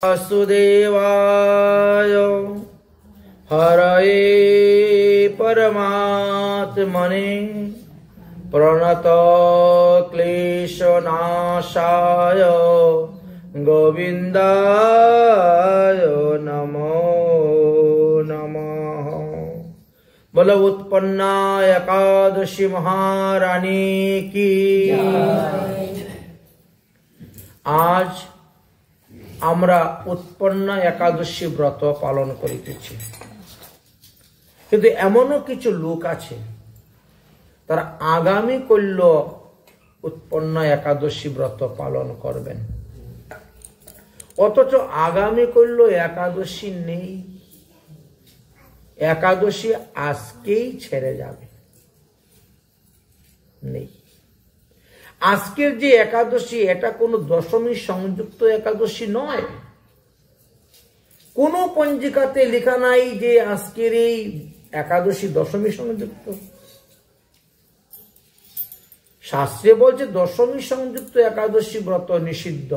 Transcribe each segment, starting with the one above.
वासुदेवाय हरये परमात्मने प्रणतक्लेशनाशाय गोविन्दाय नमो नमः। बोलो उत्पन्ना एकादशी महारानी की। आज আমরা উৎপন্না একাদশী ব্রত পালন করিতেছি, কিন্তু এমনও কিছু লোক আছে তারা আগামী কল্য উৎপন্না একাদশী ব্রত পালন করবেন, অথচ আগামী কল্য একাদশী নেই। একাদশী আজকেই ছেড়ে যাবে, নেই। আজকের যে একাদশী এটা কোনো দশমী সংযুক্ত একাদশী নয়। কোন পঞ্জিকাতে লেখা নাই যে আজকের এই একাদশী দশমী সংযুক্ত। শাস্ত্রে বলছে দশমী সংযুক্ত একাদশী ব্রত নিষিদ্ধ।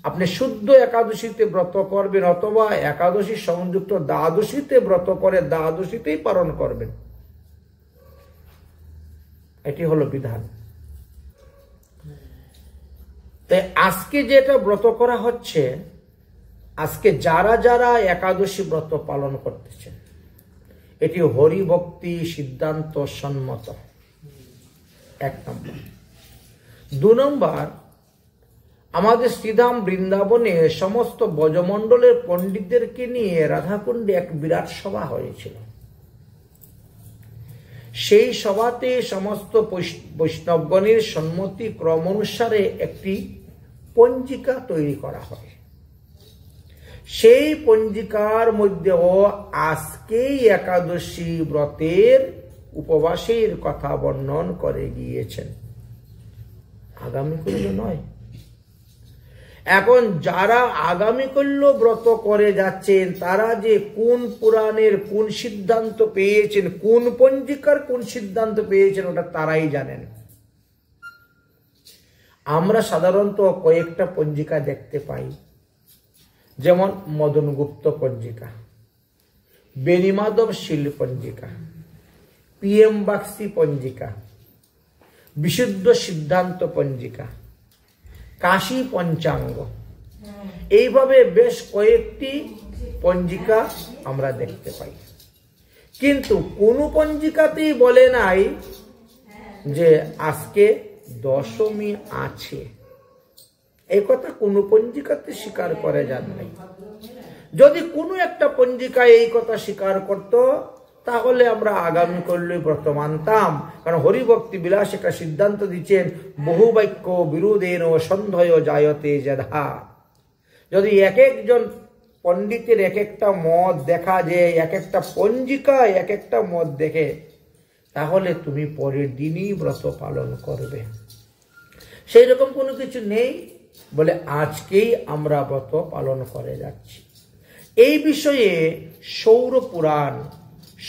আপনি শুদ্ধ একাদশীতে ব্রত করবেন অথবা একাদশী সংযুক্ত দ্বাদশীতে ব্রত করে দ্বাদশীতেই পালন করবেন, এটি হলো বিধান। তাই আজকে যেটা ব্রত করা হচ্ছে, আজকে যারা যারা একাদশী ব্রত পালন করতেছেন এটি হরিভক্তি সিদ্ধান্ত সম্মত, এক নম্বর। দু নম্বর, আমাদের শ্রীধাম বৃন্দাবনে সমস্ত ব্রজমণ্ডলের পণ্ডিতদেরকে নিয়ে রাধাকুণ্ডে এক বিরাট সভা হয়েছিল। সেই সভাতে সমস্ত বৈষ্ণবগণের সম্মতি ক্রম অনুসারে একটি পঞ্জিকা তৈরি করা হয়। সেই পঞ্জিকার মধ্যেও আজকেই একাদশী ব্রতের উপবাসের কথা বর্ণন করে গিয়েছেন, আগামী কল্য নয়। এখন যারা আগামী কল্য ব্রত করে যাচ্ছেন তারা যে কোন পুরাণের কোন সিদ্ধান্ত পেয়েছেন, কোন পঞ্জিকার কোন সিদ্ধান্ত পেয়েছেন ওটা তারাই জানেন। আমরা সাধারণত কয়েকটা পঞ্জিকা দেখতে পাই, যেমন মদন গুপ্ত পঞ্জিকা, বেণীমাধব শীল পঞ্জিকা, PM বাক্সি পঞ্জিকা, বিশুদ্ধ সিদ্ধান্ত পঞ্জিকা, কাশী পঞ্চাঙ্গ, এইভাবে বেশ কয়েকটি পঞ্জিকা আমরা দেখতে পাই। কিন্তু কোন পঞ্জিকাতেই বলে নাই যে আজকে দশমী আছে, এই কথা কোন পঞ্জিকাতে স্বীকার করে যান নাই। যদি কোনো একটা পঞ্জিকায় এই কথা স্বীকার করত তাহলে আমরা আগামী কল্য ব্রত মানতাম, কারণ হরিভক্তি বিলাস একটা সিদ্ধান্ত দিচ্ছেন বহু বাক্য বিরোধেন সন্ধয় জায়তে যথা। যদি এক একজন পণ্ডিতের এক একটা মত দেখা যায়, এক একটা পঞ্জিকা এক একটা মত দেখে, তাহলে তুমি পরের দিনই ব্রত পালন করবে। সেই রকম কোনো কিছু নেই বলে আজকেই আমরা ব্রত পালন করে যাচ্ছি। এই বিষয়ে সৌর পুরাণ,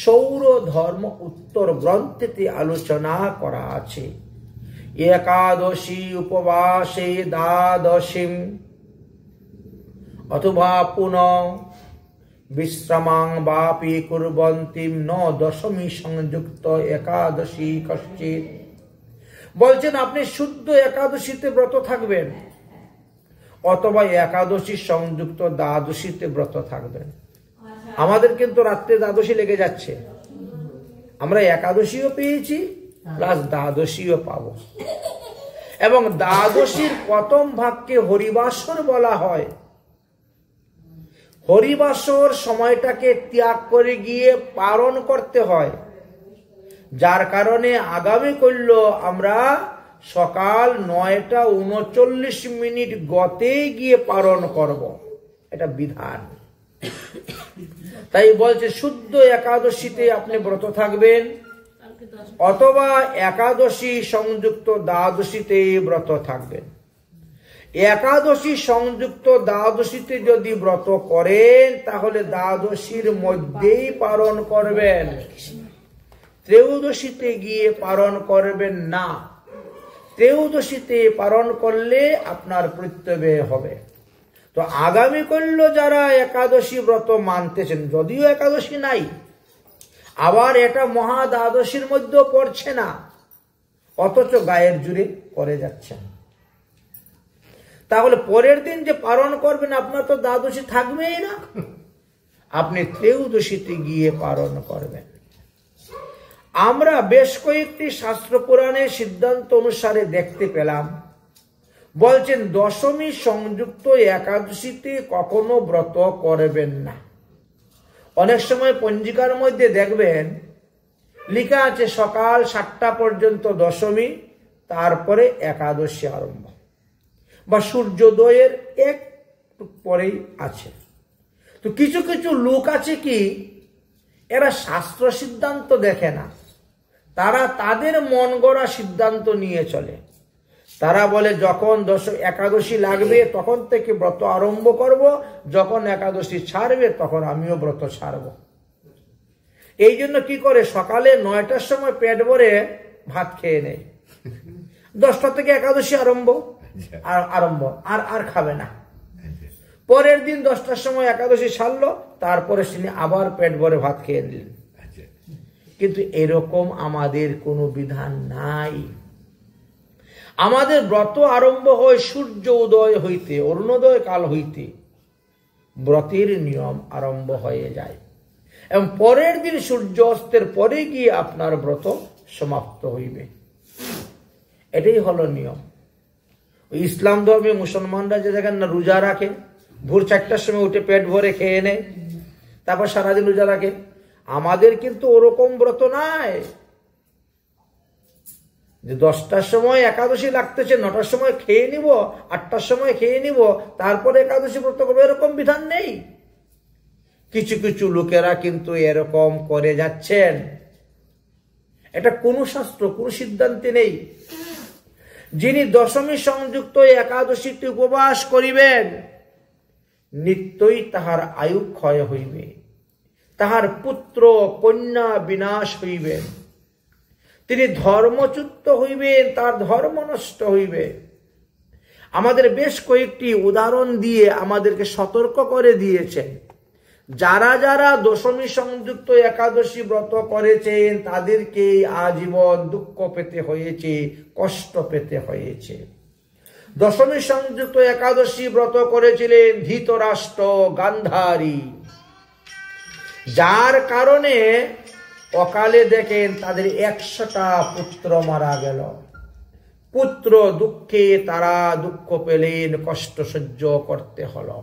সৌর ধর্ম উত্তর গ্রন্থেতে আলোচনা করা আছে। একাদশী উপবাসে দ্বাদশীম অথবা পুনঃ বিশ্রামাং বাপি কুর্বন্তিম ন দশমী সংযুক্ত একাদশী কশ্চিৎ। বলছেন আপনি শুদ্ধ একাদশীতে ব্রত থাকবেন অথবা একাদশী সংযুক্ত দ্বাদশীতে ব্রত থাকবেন। আমাদের কিন্তু রাত্রে দ্বাদশী লেগে যাচ্ছে, আমরা একাদশীও পেয়েছি প্লাস দ্বাদশীও পাবো। এবং দ্বাদশীর প্রথম ভাগকে হরিবাসর বলা হয়। হরিবাসর সময়টাকে ত্যাগ করে গিয়ে পালন করতে হয়, যার কারণে আগামী কল্য আমরা সকাল 9:39 গতেই গিয়ে পালন করব, এটা বিধান। তাই বলছে শুদ্ধ একাদশীতে আপনি ব্রত থাকবেন অথবা একাদশী সংযুক্ত দ্বাদশীতে ব্রত থাকবেন। একাদশী সংযুক্ত দ্বাদশীতে যদি ব্রত করেন তাহলে দ্বাদশীর মধ্যেই পালন করবেন, ত্রয়োদশীতে গিয়ে পালন করবেন না। ত্রয়োদশীতে পালন করলে আপনার প্রত্যয় হবে। তো আগামী কল্য যারা একাদশী ব্রত মানতেছেন, যদিও একাদশী নাই, আবার এটা মহা দ্বাদশীর মধ্যেও পড়ছে না, অথচ গায়ের জুড়ে করে যাচ্ছেন, তাহলে পরের দিন যে পালন করবেন আপনার তো দ্বাদশী থাকবেই না, আপনি ত্রয়োদশীতে গিয়ে পালন করবেন। আমরা বেশ কয়েকটি শাস্ত্র পুরাণের সিদ্ধান্ত অনুসারে দেখতে পেলাম, বলছেন দশমী সংযুক্ত একাদশীতে কখনো ব্রত করবেন না। অনেক সময় পঞ্জিকার মধ্যে দেখবেন লেখা আছে সকাল 7টা পর্যন্ত দশমী, তারপরে একাদশী আরম্ভ, বা সূর্যোদয়ের একটু পরেই আছে। তো কিছু কিছু লোক আছে কি এরা শাস্ত্র সিদ্ধান্ত দেখে না, তারা তাদের মন গড়া সিদ্ধান্ত নিয়ে চলে। তারা বলে যখন একাদশী লাগবে তখন থেকে ব্রত আরম্ভ করব, যখন একাদশী ছাড়বে তখন আমিও ব্রত ছাড়ব। এই জন্য কি করে সকালে 9টার সময় পেট ভরে ভাত খেয়ে নেয়, 10টা থেকে একাদশী আরম্ভ আর খাবে না। পরের দিন 10টার সময় একাদশী ছাড়লো, তারপরে তিনি আবার পেট ভরে ভাত খেয়ে নিলেন। কিন্তু এরকম আমাদের কোনো বিধান নাই। আমাদের ব্রত আরম্ভ হয় সূর্য উদয় হইতে, অরুণোদয় কাল হইতে ব্রতের নিয়ম আরম্ভ হয়ে যায়, এবং পরের দিন সূর্য অস্তের পরে গিয়ে আপনার ব্রত সমাপ্ত হইবে। এটাই হলো নিয়ম। ইসলাম ধর্মে মুসলমানরা যে দেখেন না রোজা রাখে, ভোর 4টার সময় উঠে পেট ভরে খেয়ে নেয়, তারপর সারাদিন রোজা রাখে। আমাদের কিন্তু ওরকম ব্রত নাই যে 10টার সময় একাদশী লাগতেছে, 9টার সময় খেয়ে নিব, 8টার সময় খেয়ে নিব, তারপরে একাদশী ব্রত করবো, এরকম বিধান নেই। কিছু কিছু লোকেরা কিন্তু এরকম করে যাচ্ছেন, এটা কোন শাস্ত্র কোন সিদ্ধান্তে নেই। যিনি দশমী সংযুক্ত একাদশীতে উপবাস করিবেন, নিত্যই তাহার আয়ু ক্ষয় হইবে, তাহার পুত্র কন্যা বিনাশ হইবেন, তিনি ধর্মচ্যুত হইবেন, তার ধর্ম নষ্ট হইবে। আমাদের বেশ কয়েকটি উদাহরণ দিয়ে আমাদেরকে সতর্ক করে দিয়েছেন। যারা যারা দশমী সংযুক্ত একাদশী ব্রত করেছেন তাদেরকে আজীবন দুঃখ পেতে হয়েছে, কষ্ট পেতে হয়েছে। দশমী সংযুক্ত একাদশী ব্রত করেছিলেন ধৃতরাষ্ট্র গান্ধারী, যার কারণে অকালে দেখেন তাদের 100টা পুত্র মারা গেল। পুত্র দুঃখে তারা দুঃখ পেলেন, কষ্ট সহ্য করতে হলো।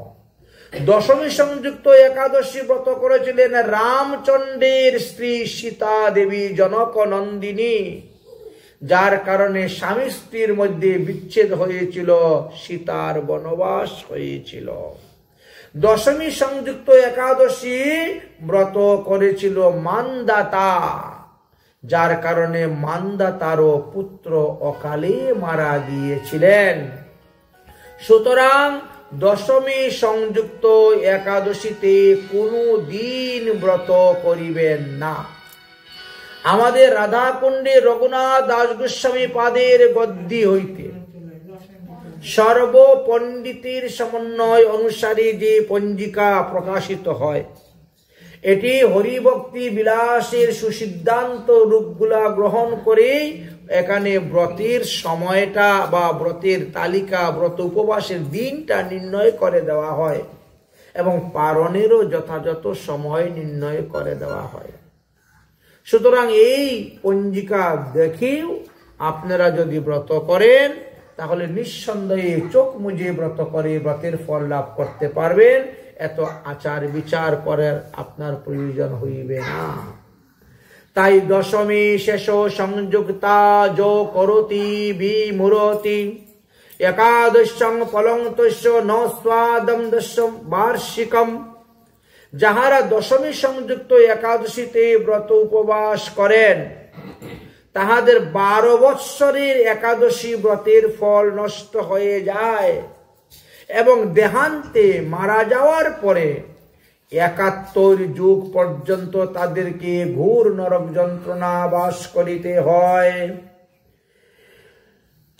দশমী সংযুক্ত একাদশী ব্রত করেছিলেন রামচন্দ্রের স্ত্রী সীতা দেবী জনক নন্দিনী, যার কারণে স্বামী স্ত্রীর মধ্যে বিচ্ছেদ হয়েছিল, সীতার বনবাস হয়েছিল। দশমী সংযুক্ত একাদশী ব্রত করেছিল মান্দাতা, যার কারণে মান্দাতারও পুত্র অকালে মারা গিয়েছিলেন। সুতরাং দশমী সংযুক্ত একাদশীতে কোনো দিন ব্রত করিবেন না। আমাদের রাধাকুণ্ডে রঘুনাথ দাস গোস্বামী পাদের গদ্যি হইতে সর্ব পণ্ডিতের সমন্বয় অনুসারে যে পঞ্জিকা প্রকাশিত হয়, এটি হরিভক্তি বিলাসের সুসিদ্ধান্ত রূপগুলা গ্রহণ করে এখানে ব্রতের সময়টা বা ব্রতের তালিকা, ব্রত উপবাসের দিনটা নির্ণয় করে দেওয়া হয় এবং পালনেরও যথাযথ সময় নির্ণয় করে দেওয়া হয়। সুতরাং এই পঞ্জিকা দেখেও আপনারা যদি ব্রত করেন তাহলে নিঃসন্দেহে চোখ মুজে ব্রত করে ব্রতের ফল লাভ করতে পারবেন। এত আচার বিচার করার আপনার প্রয়োজন হইবে না। তাই দশমী শেষ সংযুক্তা যো করতি বিমুরতি একাদশং ফলং তস্য ন স্বাদম দশম বার্ষিকম। যাহারা দশমী সংযুক্ত একাদশীতে ব্রত উপবাস করেন তাহাদের 12 বৎসরের একাদশী ব্রতের ফল নষ্ট হয়ে যায় এবং দেহান্তে মারা যাওয়ার পরে 71 যুগ পর্যন্ত তাদেরকে ঘোর নরক যন্ত্রণা বাস করিতে হয়।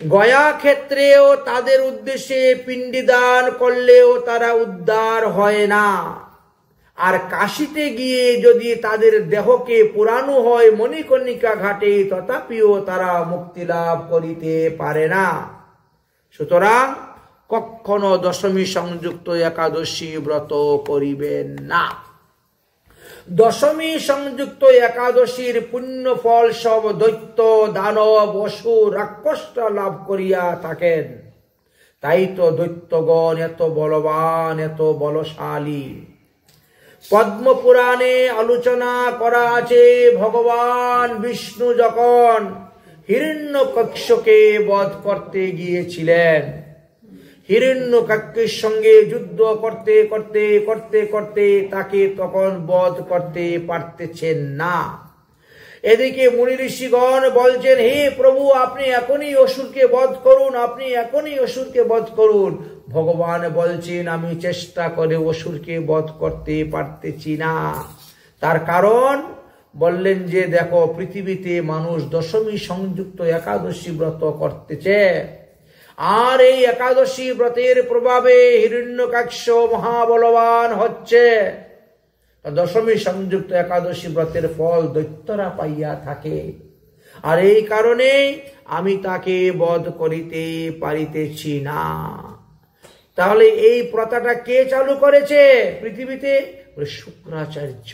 গয়া ক্ষেত্রেও তাদের উদ্দেশ্যে পিণ্ডদান করলেও তারা উদ্ধার হয় না। আর কাশীতে গিয়ে যদি তাদের দেহকে পুরানো হয় মণিকর্ণিকা ঘাটে, তথাপিও তারা মুক্তি লাভ করিতে পারে না। সুতরাং কখনো দশমী সংযুক্ত একাদশী ব্রত করিবেন না। দশমী সংযুক্ত একাদশীর পুণ্য ফল সব দৈত্য, দানব, অসুর, রাক্ষসরা লাভ করিয়া থাকেন। তাই তো দৈত্যগণ এত বলবান, এত বলশালী। পদ্ম পুরাণে আলোচনা করা আছে, ভগবান বিষ্ণু যখন হিরণ্যকশ্যকে বধ করতে গিয়েছিলেন, হিরণ্যকশ্যের সঙ্গে যুদ্ধ করতে করতে করতে করতে তাকে তখন বধ করতে পারতেছেন না। এদিকে মুনি ঋষিগণ বলছেন, হে প্রভু, আপনি এখনই অসুরকে বধ করুন, আপনি এখনই অসুরকে বধ করুন। ভগবান বলছেন, আমি চেষ্টা করে অসুরকে বধ করতে পারতেছি না। তার কারণ বললেন যে, দেখো, পৃথিবীতে মানুষ দশমী সংযুক্ত একাদশী ব্রত করতেছে, আর এই একাদশী ব্রতের প্রভাবে হিরণ্যকশ্য মহাবলবান হচ্ছে। দশমী সংযুক্ত একাদশী ব্রতের ফল দৈত্যরা পাইয়া থাকে, আর এই কারণে আমি তাকে বধ করিতে পারিতেছি না। তাহলে এই প্রথাটা কে চালু করেছে পৃথিবীতে? শুক্রাচার্য।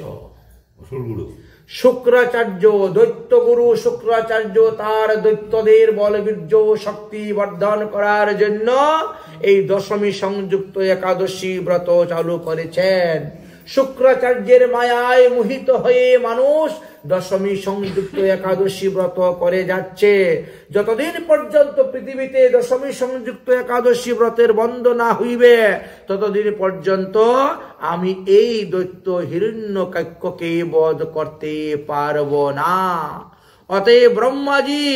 শুক্রাচার্য, দৈত্যগুরু শুক্রাচার্য তার দৈত্যদের বলবীর্য শক্তি বর্ধন করার জন্য এই দশমী সংযুক্ত একাদশী ব্রত চালু করেছেন। শুক্রাচার্যের মায়ায় মোহিত হয়ে মানুষ দশমী সংযুক্ত একাদশী ব্রত করে যাচ্ছে। যতদিন পর্যন্ত পৃথিবীতে দশমী সংযুক্ত একাদশী ব্রতের বন্ধ না হইবে, ততদিন পর্যন্ত আমি এই দৈত্য হিরণ্যকশ্যকে বধ করতে পারব না। অতএব ব্রহ্মাজি,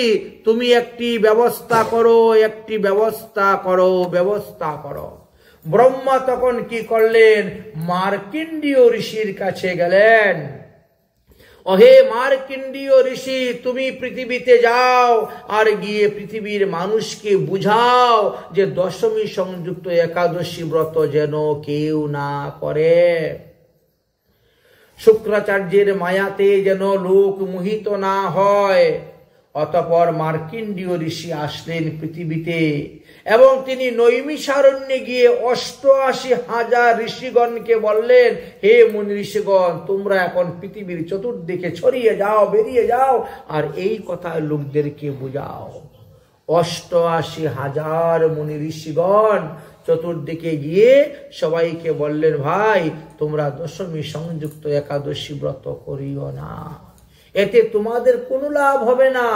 তুমি একটি ব্যবস্থা করো, একটি ব্যবস্থা করো, ব্যবস্থা করো। ব্রহ্মা তখন কি করলেন? মার্কিন্ডীয় ঋষির কাছে গেলেন। ওহে মার্কিন্ডীয় ঋষি, তুমি পৃথিবীতে যাও, আর গিয়ে পৃথিবীর মানুষকে বুঝাও যে দশমী সংযুক্ত একাদশী ব্রত যেন কেউ না করে। শুক্রাচার্যের মায়াতে যেন লোক মোহিত না হয়। অতঃপর মার্কিন্ডীয় ঋষি আসলেন পৃথিবীতে, এবং তিনি নৈমিষারণ্যে গিয়ে ৮৮,০০০ ঋষিগণকে বললেন, হে মুনি ঋষিগণ, তোমরা এখন পৃথিবীর চতুর্দিকে ছড়িয়ে যাও, বেরিয়ে যাও, আর এই কথা লোকদেরকে বুঝাও। ৮৮,০০০ মুনি ঋষিগণ চতুর্দিকে গিয়ে সবাইকে বললেন, ভাই, তোমরা দশমী সংযুক্ত একাদশী ব্রত করিও না, এতে তোমাদের কোনো লাভ হবে না।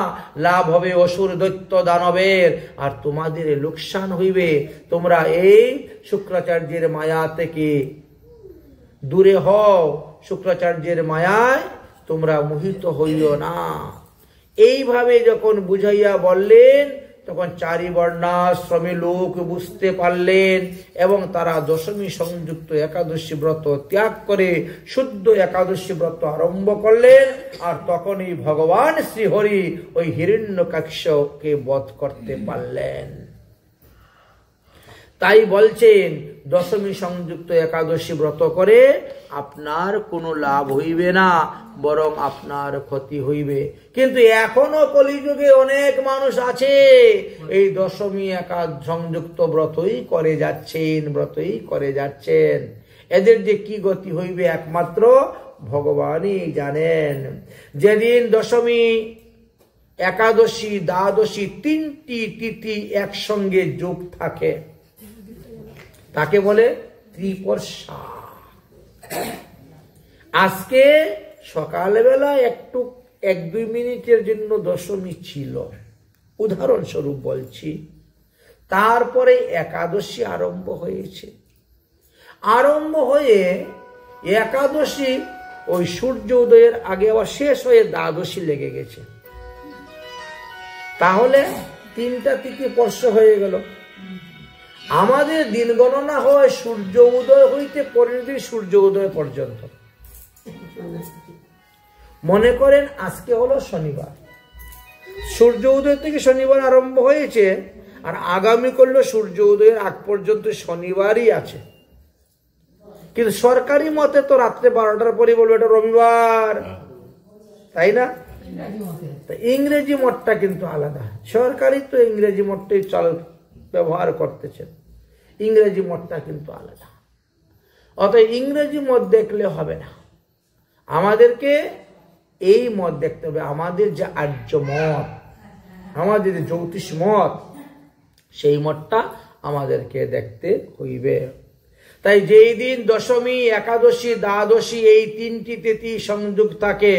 লাভ হবে অসুর, দৈত্য, দানবের, আর তোমাদের লোকসান হইবে। তোমরা এই শুক্রাচার্যের মায়া থেকে দূরে হও, শুক্রাচার্যের মায়ায় তোমরা মোহিত হইও না। এইভাবে যখন বুঝাইয়া বললেন, তখন চারি বর্ণাশ্রমে লোক বুঝতে পারলেন, এবং তারা দশমী সংযুক্ত একাদশী ব্রত ত্যাগ করে শুদ্ধ একাদশী ব্রত আরম্ভ করলেন। আর তখনই ভগবান শ্রীহরি ওই হিরণ্যকশ্যকে বধ করতে পারলেন। তাই বলছেন, দশমী সংযুক্ত একাদশী ব্রত করে আপনার কোনো লাভ হইবে না, বরং আপনার ক্ষতি হইবে। কিন্তু এখনো কলিযুগে অনেক মানুষ আছে এই দশমী সংযুক্ত ব্রতই করে যাচ্ছেন। এদের যে কি গতি হইবে একমাত্র ভগবানই জানেন। যেদিন দশমী, একাদশী, দ্বাদশী তিনটি তিথি একসঙ্গে যোগ থাকে, তাকে বলে ত্রিপর্ষা। আজকে সকালবেলা একটু ১-২ মিনিটের জন্য দশমী ছিল, উদাহরণস্বরূপ বলছি। তারপরে একাদশী আরম্ভ হয়েছে। আরম্ভ হয়ে একাদশী ওই সূর্য উদয়ের আগে আবার শেষ হয়ে দ্বাদশী লেগে গেছে। তাহলে 3টা তিথি স্পর্শ হয়ে গেল। আমাদের দিন গণনা হয় সূর্য উদয় হইতে পরের দিন সূর্য উদয় পর্যন্ত। মনে করেন আজকে হলো শনিবার, সূর্য উদয় থেকে শনিবার আরম্ভ হয়েছে, আর আগামী করলো সূর্য উদয়ের আগ পর্যন্ত শনিবারই আছে। কিন্তু সরকারি মতে তো রাত্রে 12টার পরে বলবো এটা রবিবার, তাই না? ইংরেজি মতটা কিন্তু আলাদা। সরকারি তো ইংরেজি মতটাই ব্যবহার করতেছেন, ইংরেজি মতটা কিন্তু আলাদা। অতএব ইংরেজি মত দেখলে হবে না, আমাদেরকে এই মত দেখতে হবে। আমাদের যে আর্য মত, আমাদের যে জ্যোতিষ মত, সেই মতটা আমাদেরকে দেখতে হইবে। তাই যেই দিন দশমী, একাদশী, দ্বাদশী এই তিনটি তিথি সংযোগ থাকে,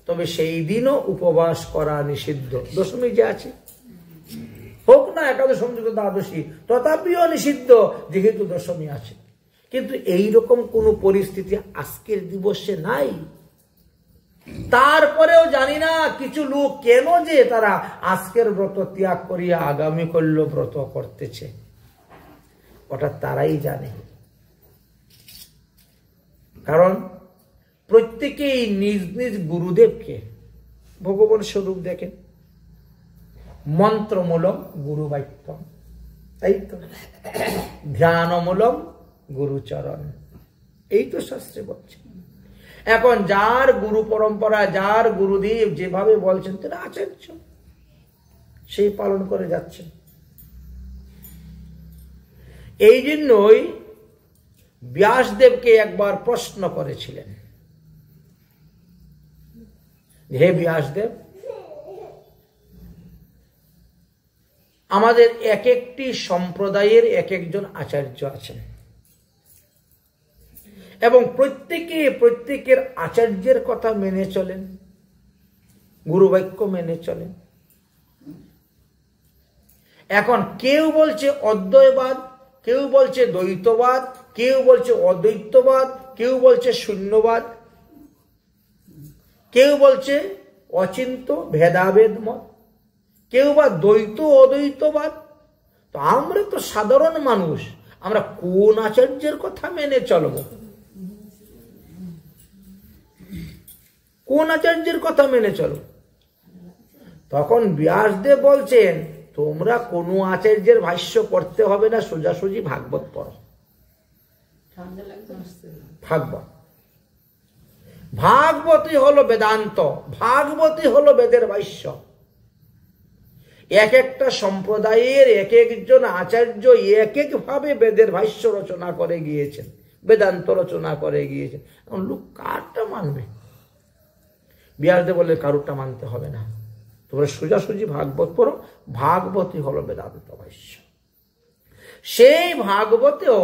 তবে সেই দিনও উপবাস করা নিষিদ্ধ। দশমী যে আছে হোক না একাদশ সংযুক্ত দ্বাদশী, তথাপিও নিষিদ্ধ যেহেতু দশমী আছে। কিন্তু এই রকম কোন পরিস্থিতি আজকের দিবসে নাই। তারপরেও জানি না কিছু লোক কেন যে তারা আজকের ব্রত ত্যাগ করিয়া আগামী করল ব্রত করতেছে, ওটা তারাই জানে। কারণ প্রত্যেকেই নিজ নিজ গুরুদেবকে ভগবান স্বরূপ দেখেন। মন্ত্রমূলম গুরু বাক্য, তাই তো, ধ্যানমূলম গুরুচরণ, এই তো শাস্ত্রে বলছে। এখন যার গুরু পরম্পরা, যার গুরুদেব যেভাবে বলছেন তারা আচার্য, সেই পালন করে যাচ্ছেন। এই জন্যই ব্যাসদেবকে একবার প্রশ্ন করেছিলেন, হে ব্যাসদেব, আমাদের এক একটি সম্প্রদায়ের এক একজন আচার্য আছেন এবং প্রত্যেকের আচার্যের কথা মেনে চলেন, গুরুবাক্য মেনে চলেন। এখন কেউ বলছে অদ্বৈতবাদ, কেউ বলছে দ্বৈতবাদ, কেউ বলছে অদ্বৈতবাদ, কেউ বলছে শূন্যবাদ, কেউ বলছে অচিন্ত ভেদাভেদ মত, কেউ বা দ্বৈত অদ্বৈতবাদ। তো আমরা তো সাধারণ মানুষ, আমরা কোন আচার্যের কথা মেনে চলব? কোন আচার্যের কথা মেনে চলো? তখন ব্যাসদেব বলছেন, তোমরা কোন আচার্যের ভাষ্য করতে হবে না, সোজাসুজি ভাগবত পড়ো। ভাগবতই হলো বেদান্ত, ভাগবতই হলো বেদের ভাষ্য। এক একটা সম্প্রদায়ের এক একজন আচার্য এক এক ভাবে বেদের ভাষ্য রচনা করে গিয়েছেন, বেদান্ত রচনা করে গিয়েছেন। এখন লোক কারটা মানবে? ব্যাসদেব বলে কারুরটা মানতে হবে না, তোমরা সোজাসুজি ভাগবত পড়ো, ভাগবতই হলো বেদান্ত ভাষ্য। সেই ভাগবতেও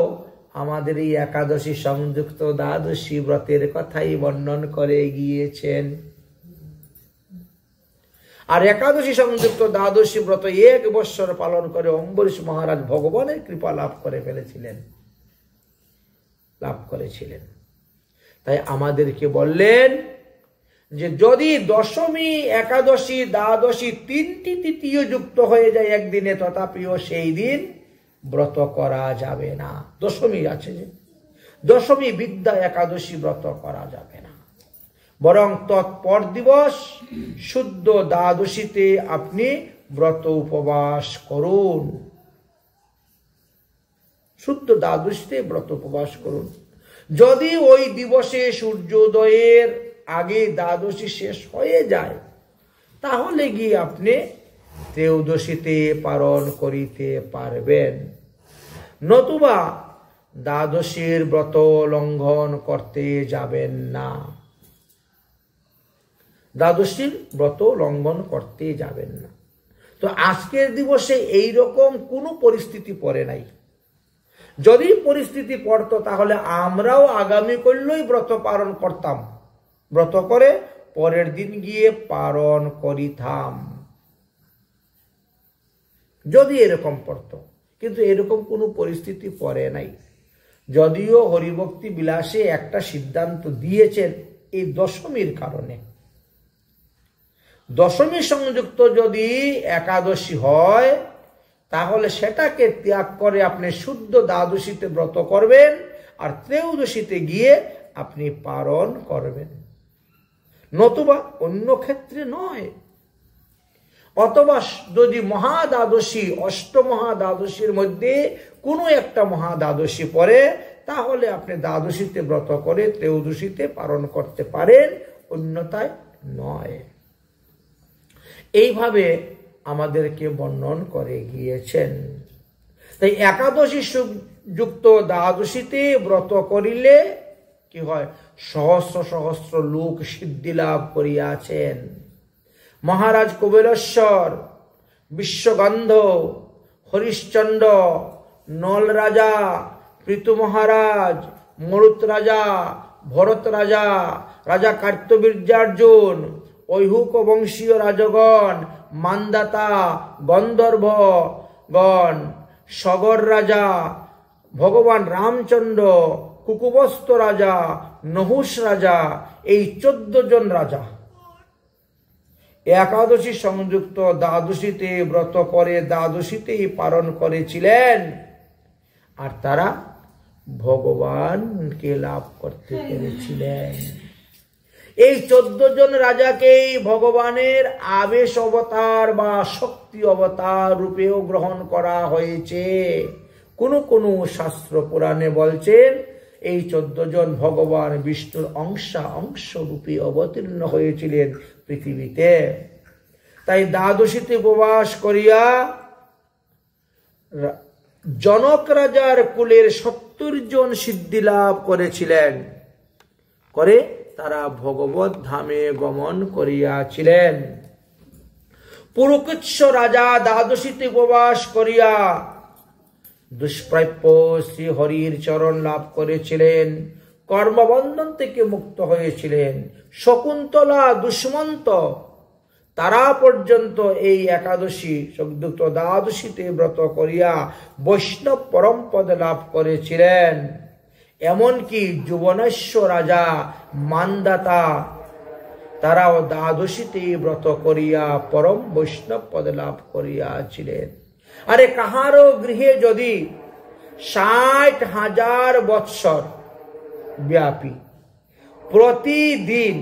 আমাদের এই একাদশী সংযুক্ত দ্বাদশী ব্রতের কথাই বর্ণন করে গিয়েছেন। আর একাদশী সংযুক্ত দ্বাদশী ব্রত 1 বৎসর পালন করে অম্বরীশ মহারাজ ভগবানের কৃপা লাভ করেছিলেন। তাই আমাদেরকে বললেন যে যদি দশমী, একাদশী, দ্বাদশী তিনটি তৃতীয় যুক্ত হয়ে যায় একদিনে, তথাপিও সেই দিন ব্রত করা যাবে না। দশমী আছে যে, দশমী বিদ্যা একাদশী ব্রত করা যাবে না, বরং তৎপর দিবস শুদ্ধ দ্বাদশীতে আপনি ব্রত উপবাস করুন। শুদ্ধ দ্বাদশীতে ব্রত উপবাস করুন। যদি ওই দিবসে সূর্যোদয়ের আগে দ্বাদশী শেষ হয়ে যায়, তাহলে গিয়ে আপনি ত্রয়োদশীতে পালন করিতে পারবেন। নতুবা দ্বাদশীর ব্রত লঙ্ঘন করতে যাবেন না, দ্বাদশীর ব্রত লঙ্ঘন করতে যাবেন না। তো আজকের দিবসে এইরকম কোনো পরিস্থিতি পড়ে নাই। যদি পরিস্থিতি পড়তো তাহলে আমরাও আগামী করলেই ব্রত পালন করতাম, ব্রত করে পরের দিন গিয়ে পালন করিতাম, যদি এরকম পড়তো। কিন্তু এরকম কোনো পরিস্থিতি পড়ে নাই। যদিও হরিভক্তি বিলাসে একটা সিদ্ধান্ত দিয়েছেন এই দশমীর কারণে। দশমী সংযুক্ত যদি একাদশী হয়, তাহলে সেটাকে ত্যাগ করে আপনি শুদ্ধ দ্বাদশীতে ব্রত করবেন, আর ত্রয়োদশীতে গিয়ে আপনি পালন করবেন, নতুবা অন্য ক্ষেত্রে নয়। অথবা যদি মহাদ্বাদশী অষ্টমহাদ্বাদশীর মধ্যে কোনো একটা মহাদ্বাদশী পড়ে, তাহলে আপনি দ্বাদশীতে ব্রত করে ত্রয়োদশীতে পালন করতে পারেন, অন্যথায় নয়। এইভাবে আমাদেরকে বর্ণন করে গিয়েছেন। তাই একাদশী যুক্ত দ্বাদশীতে ব্রত করিলে কি হয়? সহস্র সহস্র লোক সিদ্ধি লাভ করিয়াছেন। মহারাজ কপিলেশ্বর, বিশ্বগন্ধ, হরিশ্চন্দ্র, নল রাজা, পৃথু মহারাজ, মরুত রাজা, ভরত রাজা, রাজা কার্তবীর্যার্জুন, ঐহুক বংশীয় রাজগণ, মান্দাতা, গন্ধর্বগণ, সগর রাজা, ভগবান রামচন্দ্র, কুকুবস্ত রাজা, নহুষ রাজা, এই 14 জন রাজা একাদশী সংযুক্ত দ্বাদশীতে ব্রত করে দ্বাদশীতেই পালন করেছিলেন, আর তারা ভগবানকে লাভ করতে পেরেছিলেন। এই 14 জন রাজাকেই ভগবানের আবেশ অবতার বা শক্তি অবতার রূপেও গ্রহণ করা হয়েছে। কোন কোন শাস্ত্র পুরাণে বলছেন এই 14 জন ভগবান বিষ্ণুর অংশ রূপে অবতীর্ণ হয়েছিলেন পৃথিবীতে। তাই দ্বাদশীতে উপবাস করিয়া জনক রাজার কুলের 70 জন সিদ্ধি লাভ করেছিলেন, করে তারা ভগবত ধামে গমন করিয়াছিলেন। পুরুকুৎস রাজা দ্বাদশীতে উপবাস করিয়া দুষ্প্রাপ্য শ্রী হরির চরণ লাভ করেছিলেন, কর্মবন্ধন থেকে মুক্ত হয়েছিলেন। শকুন্তলা, দুষ্মন্ত, তারা পর্যন্ত এই একাদশী সংযুক্ত দ্বাদশীতে ব্রত করিয়া বৈষ্ণব পরম পদ লাভ করেছিলেন। এমনকি যুবনেশ্ব রাজা, মান্দাতা, তারাও দ্বাদশীতে ব্রত করিয়া পরম বৈষ্ণব পদ লাভ করিয়াছিলেন। আরে কাহারও গৃহে যদি 60,000 বৎসর ব্যাপী প্রতিদিন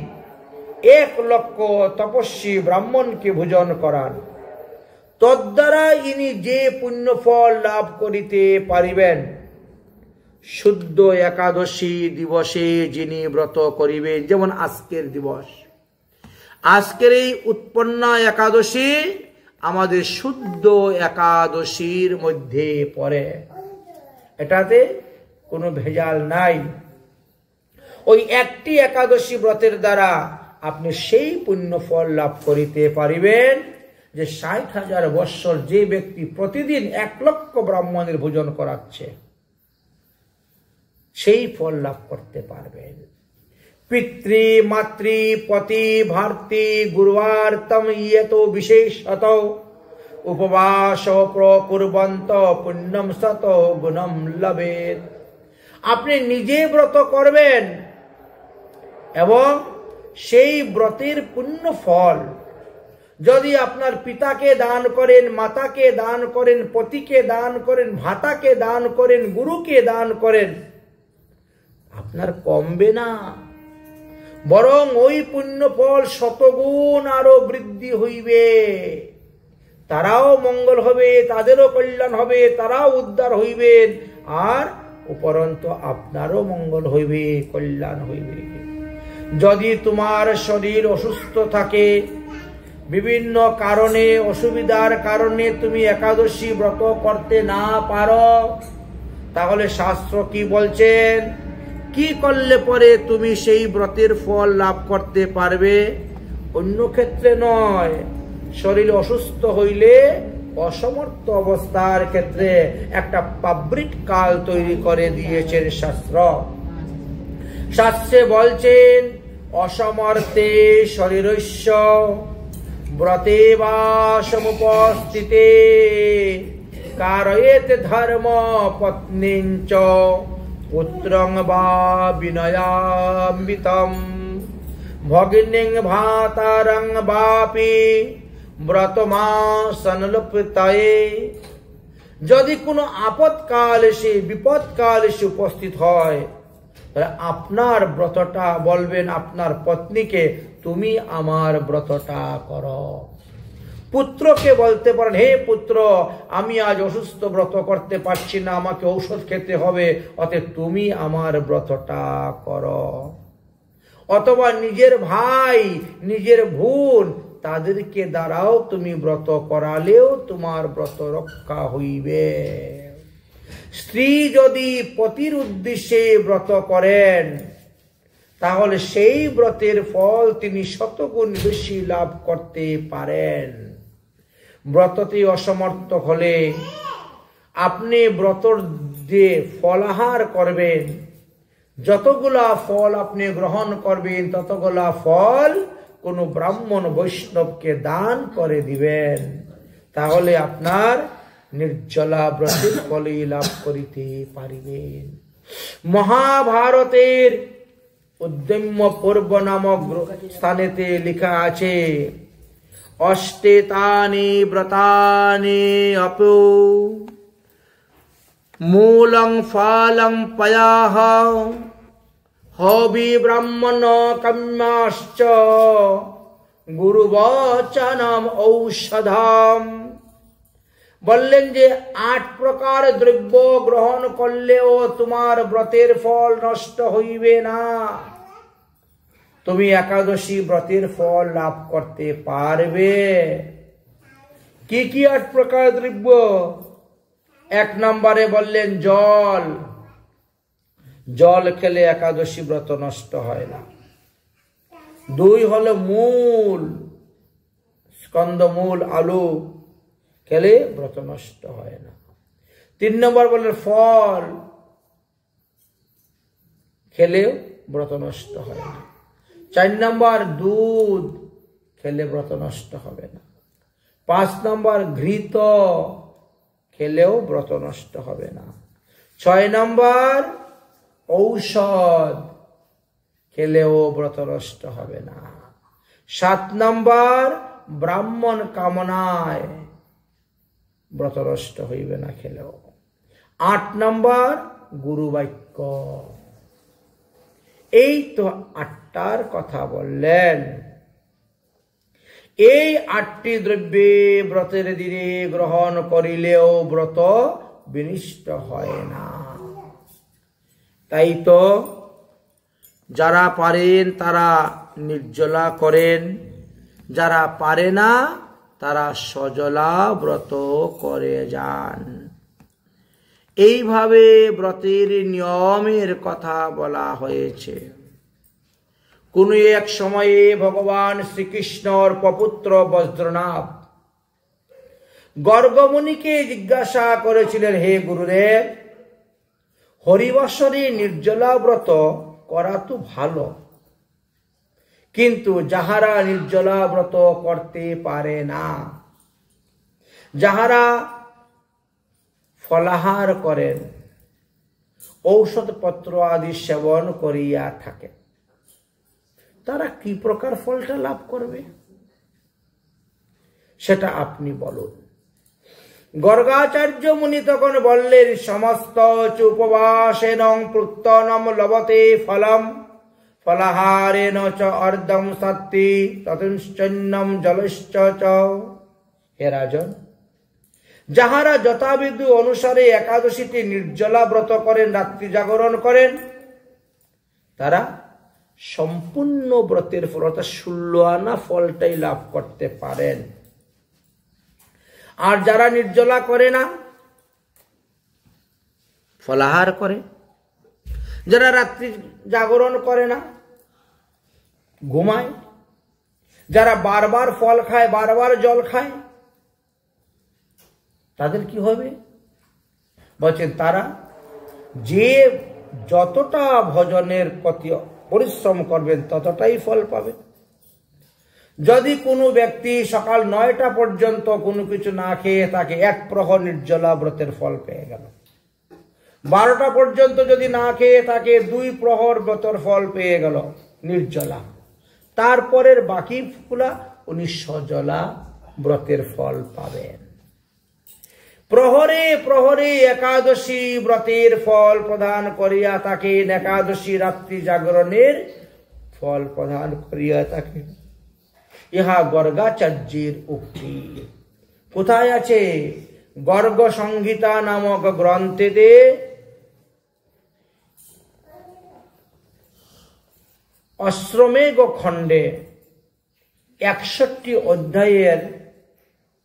1 লক্ষ তপস্বী ব্রাহ্মণকে ভোজন করান, তদ্বারা ইনি যে পুণ্যফল লাভ করিতে পারিবেন, শুদ্ধ একাদশী দিবসে যিনি ব্রত করিবেন, যেমন আজকের দিবস, আজকের এই উৎপন্না একাদশী আমাদের শুদ্ধ একাদশীর মধ্যে পড়ে, এটাতে কোনো ভেজাল নাই। ওই একটি একাদশী ব্রতের দ্বারা আপনি সেই পুণ্য ফল লাভ করিতে পারিবেন যে 60,000 বৎসর যে ব্যক্তি প্রতিদিন 1 লক্ষ ব্রাহ্মণের ভোজন করাচ্ছে, সেই ফল লাভ করতে পারবেন। পিতৃ মাতৃ পতি ভারতী গুরুবার্তম ইয়ত বিশেষত উপবাস প্রকুর্বন্ত পুণ্যম শত গুণম লভেত। আপনি নিজে ব্রত করবেন এবং সেই ব্রতের পুণ্য ফল যদি আপনার পিতাকে দান করেন, মাতাকে দান করেন, পতিকে দান করেন, ভাতাকে দান করেন, গুরুকে দান করেন, আপনার কমবে না, বরং ওই পুণ্য ফল শতগুণ আরো বৃদ্ধি হইবে। তারাও মঙ্গল হবে, তাদেরও কল্যাণ হবে, তারাও উদ্ধার হইবেন, আর উপরন্তু আপনারও মঙ্গল হইবে, কল্যাণ হইবে। যদি তোমার শরীর অসুস্থ থাকে, বিভিন্ন কারণে, অসুবিধার কারণে তুমি একাদশী ব্রত করতে না পারো, তাহলে শাস্ত্র কি বলছেন? কি করলে পরে তুমি সেই ব্রতের ফল লাভ করতে পারবে? অন্য ক্ষেত্রে নয়, শরীর অসুস্থ হইলে অসমর্থ অবস্থার ক্ষেত্রে একটা পাবৃত কাল তৈরি করে দিয়েছেন শাস্ত্র। শাস্ত্রে বলছেন অসমর্থে শরীরস্য ব্রতে বা সমুপস্থিতে কারয়েত ধর্ম পত্নীঞ্চ পুত্রং বা বিনয়াম্বিতম ভগিনীং ভাতারং বাপি ব্রতমাসনলপ্তায়ে। যদি কোনো আপদকাল এসে, বিপদকাল এসে উপস্থিত হয়, তাহলে আপনার ব্রতটা বলবেন আপনার পত্নীকে, তুমি আমার ব্রতটা করো। পুত্রকে বলতে পারেন, হে পুত্র, আমি আজ অসুস্থ, ব্রত করতে পারছি না, আমাকে ঔষধ খেতে হবে, অতএব তুমি আমার ব্রতটা করো। অথবা নিজের ভাই, নিজের বোন, তাদেরকে দ্বারাও তুমি ব্রত করালেও তোমার ব্রত রক্ষা হইবে। স্ত্রী যদি পতির উদ্দেশ্যে ব্রত করেন, তাহলে সেই ব্রতের ফল তিনি শতগুণ বেশি লাভ করতে পারেন। ব্রততে অসমর্থ হলে আপনি ব্রতর দিয়ে ফলাহার করবেন, যতগুলা ফল আপনি গ্রহণ করবেন ততগুলা ফল কোন ব্রাহ্মণ বৈষ্ণবকে দান করে দিবেন, তাহলে আপনার নির্জলা ব্রতের ফলই লাভ করিতে পারিবেন। মহাভারতের উদ্যম্য পর্ব নামক স্থানেতে লেখা আছে, অষ্টেতানি ব্রতানি আপো মূলং ফালং পয়াহ হবি ব্রাহ্মণ কাম্যাশ্চ গুরুবচনম ঔষধম। বললেন যে 8 প্রকার দ্রব্য গ্রহণ করলেও তোমার ব্রতের ফল নষ্ট হইবে না, তুমি একাদশী ব্রতের ফল লাভ করতে পারবে। কি কি 8 প্রকার দ্রব্য? 1 নম্বরে বললেন জল। জল খেলে একাদশী ব্রত নষ্ট হয় না। 2 হলো মূল, স্কন্দমূল, আলু খেলে ব্রত নষ্ট হয় না। 3 নম্বর বললেন ফল, খেলেও ব্রত নষ্ট হয় না। 4 নম্বর দুধ, খেলে ব্রত নষ্ট হবে না। 5 নম্বর ঘৃত, খেলেও ব্রত নষ্ট হবে না। 6 নম্বর ঔষধ, খেলেও ব্রত নষ্ট হবে না। 7 নম্বর ব্রাহ্মণ কামনায়, ব্রত নষ্ট হইবে না খেলেও। 8 নম্বর গুরু বাক্য। এই তো 8টার কথা বললেন। এই 8টি দ্রব্যে ব্রতের দিনে গ্রহণ করিলেও ব্রত বিনষ্ট হয় না। তাই তো যারা পারেন তারা নির্জলা করেন, যারা পারে না তারা সজলা ব্রত করে যান। এইভাবে ব্রতের নিয়মের কথা বলা হয়েছে। কোন এক সময়ে ভগবান শ্রীকৃষ্ণর প্রপুত্র বজ্রনাভ গর্গমুনিকে জিজ্ঞাসা করেছিলেন, হে গুরুদেব, হরিবর্ষরে নির্জলা ব্রত করা তো ভালো, কিন্তু যাহারা নির্জলা ব্রত করতে পারে না, যাহারা ফলাহার করেন, ঔষধপত্র আদি সেবন করিয়া থাকে, তারা কি প্রকার ফলটা লাভ করবে সেটা আপনি বলুন। গর্গাচার্য মুনি তখন বললেন, সমস্ত উপবাসেন প্রত্যনম লভতে ফলম ফলাহারেণ চ অর্ধম সত্যি ততুশ্চন্যম জলশ্চ চ। হে রাজন, যাহারা যথাবিধি অনুসারে একাদশীতে নির্জলা ব্রত করেন, রাত্রি জাগরণ করেন, তারা সম্পূর্ণ ব্রতের ফল অর্থাৎ 16 আনা ফলটাই লাভ করতে পারেন। আর যারা নির্জলা করে না, ফলাহার করে, যারা রাত্রি জাগরণ করে না, ঘুমায়, যারা বারবার ফল খায়, বারবার জল খায়, তাদের কি হবে? বলছেন তারা যে যতটা ভজনের প্রতি পরিশ্রম করবেন ততটাই ফল পাবেন। যদি কোনো ব্যক্তি সকাল 9টা পর্যন্ত কোনো কিছু না খেয়ে থাকে, 1 প্রহর নির্জলা ব্রতের ফল পেয়ে গেল। 12টা পর্যন্ত যদি না খেয়ে থাকে, 2 প্রহর ব্রতের ফল পেয়ে গেল নির্জলা। তারপরের বাকিগুলা উনি সজলা ব্রতের ফল পাবেন। প্রহরে প্রহরে একাদশী ব্রতের ফল প্রদান করিয়া থাকেন, একাদশী রাত্রি জাগরণের ফল প্রদান করিয়া থাকেন। ইহা গর্গাচার্যের উক্তি। কোথায় আছে? গর্গ সংহিতা নামক গ্রন্থেতে অশ্রমেঘ খণ্ডে 61 অধ্যায়ের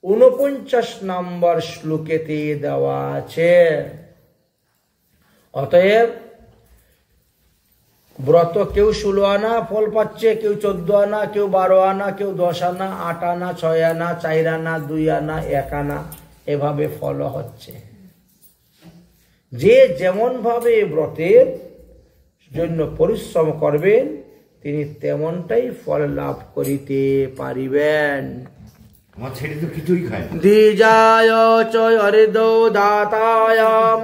49 নম্বর শ্লোকেতে দেওয়া আছে। অতএব ব্রত কেউ 16 আনা ফল পাচ্ছে, কেউ 14 আনা, কেউ 12 আনা, কেউ 10 আনা, 8 আনা, 6 আনা, 4 আনা, 2 আনা, 1 আনা, এভাবে ফল হচ্ছে। যে যেমন ভাবে ব্রতের জন্য পরিশ্রম করবেন তিনি তেমনটাই ফল লাভ করিতে পারিবেন। আমার ছেলে তো কিছুই খায় না। দ্বিজায় চ হরিদো দাতায়াম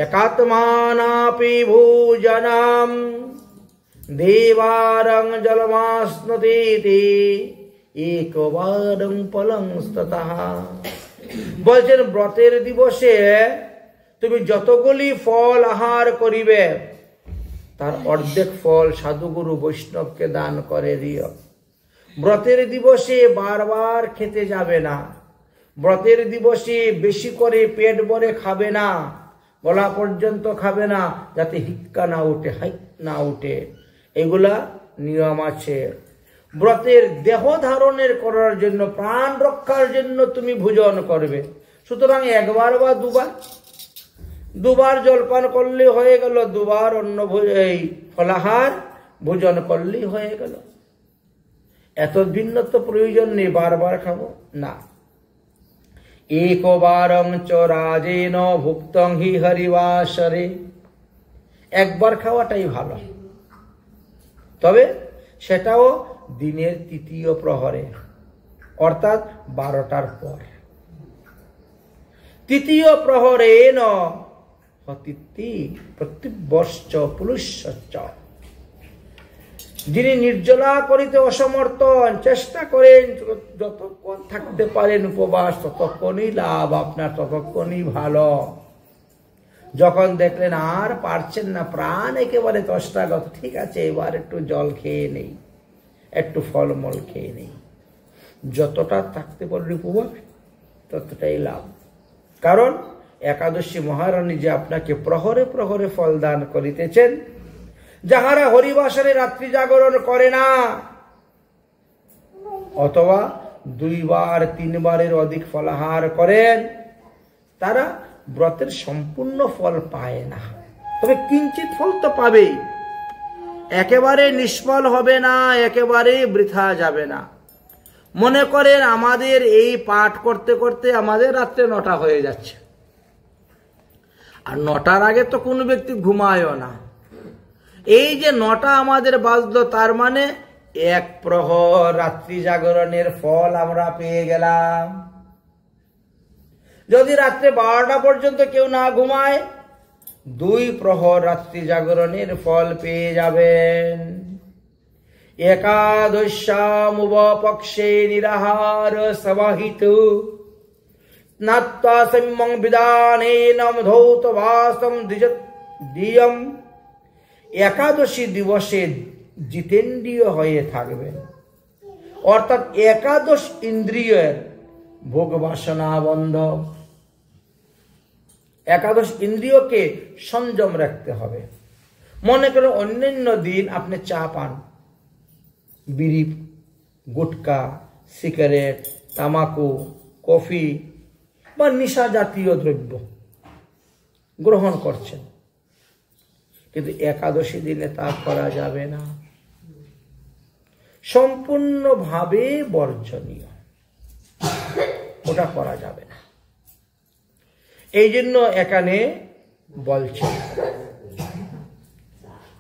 একাত্মানাপি ভোজনাম দেবারং জলমাস্নতীতি একবারং পলং স্ততঃ। বলছেন ব্রতের দিবসে তুমি যতগুলি ফল আহার করিবে তার অর্ধেক ফল সাধুগুরু বৈষ্ণবকে দান করে দিও। ব্রতের দিবসে বারবার খেতে যাবে না, ব্রতের দিবসে বেশি করে পেট ভরে খাবে না, গলা পর্যন্ত খাবে না, যাতে হিক্কা না উঠে, হাইক না উঠে, এগুলা নিয়ম আছে। ব্রতের দেহ ধারণের করার জন্য, প্রাণ রক্ষার জন্য তুমি ভোজন করবে। সুতরাং একবার বা দুবার জলপান করলে হয়ে গেল, দুবার অন্ন এই ফলাহার ভোজন করলেই হয়ে গেল। এত ভিন্ন তো প্রয়োজন নেই বারবার খাবো না। একবারং চ রাজেন ভুক্তং হি হরিবাসরে, একবার খাওয়াটাই ভালো, তবে সেটাও দিনের 3য় প্রহরে, অর্থাৎ 12টার পর। 3য় প্রহরে ন হতিতি প্রত্যবর্ষ পুলুষ্য। যিনি নির্জলা করিতে অসমর্থ, চেষ্টা করেন যতক্ষণ থাকতে পারেন উপবাস, ততক্ষণই লাভ আপনার, ততক্ষণই ভালো। যখন দেখলেন আর পারছেন না, প্রাণ একেবারে তষ্টাগত, ঠিক আছে এবার একটু জল খেয়ে নেই, একটু ফলমূল খেয়ে নেই, যতটা থাকতে পারেন উপবাস ততটাই লাভ। কারণ একাদশী মহারানী যে আপনাকে প্রহরে প্রহরে ফল দান করিতেছেন। যাহারা হরিবাসরে রাত্রি জাগরণ করে না অথবা 2 বার 3 বারের অধিক ফলাহার করেন, তারা ব্রতের সম্পূর্ণ ফল পায় না, তবে কিঞ্চিত ফল তো পাবেই। একেবারে নিষ্ফল হবে না, একেবারে বৃথা যাবে না। মনে করেন আমাদের এই পাঠ করতে করতে আমাদের রাত্রে 9টা হয়ে যাচ্ছে, আর 9টার আগে তো কোনো ব্যক্তি ঘুমায়ও না। এই যে 9টা আমাদের বাজলো, তার মানে 1 প্রহর রাত্রি জাগরণের ফল আমরা পেয়ে গেলাম। যদি রাত্রে 12টা পর্যন্ত কেউ না ঘুমায়, 2 প্রহর রাত্রি জাগরণের ফল পেয়ে যাবেন। একাদশ্যাম উভপক্ষে নিরাহার সমাহিত নাত্বা সম্যং বিদানেনম ধৌত ভাসম দ্বিজম। একাদশী দিবসে জিতেন্দ্রিয় হয়ে থাকবেন, অর্থাৎ একাদশ ইন্দ্রিয়ের ভোগ বাসনা বন্ধ। একাদশ ইন্দ্রিয়কে সংযম রাখতে হবে। মনে করেন অন্যান্য দিন আপনি চা পান, বিড়ি, গুটকা, সিগারেট, তামাকু, কফি বা নেশা জাতীয় দ্রব্য গ্রহণ করছেন, কিন্তু একাদশী দিনে তা করা যাবে না, সম্পূর্ণভাবে বর্জনীয়, ওটা করা যাবে না। এই জন্য এখানে বলছে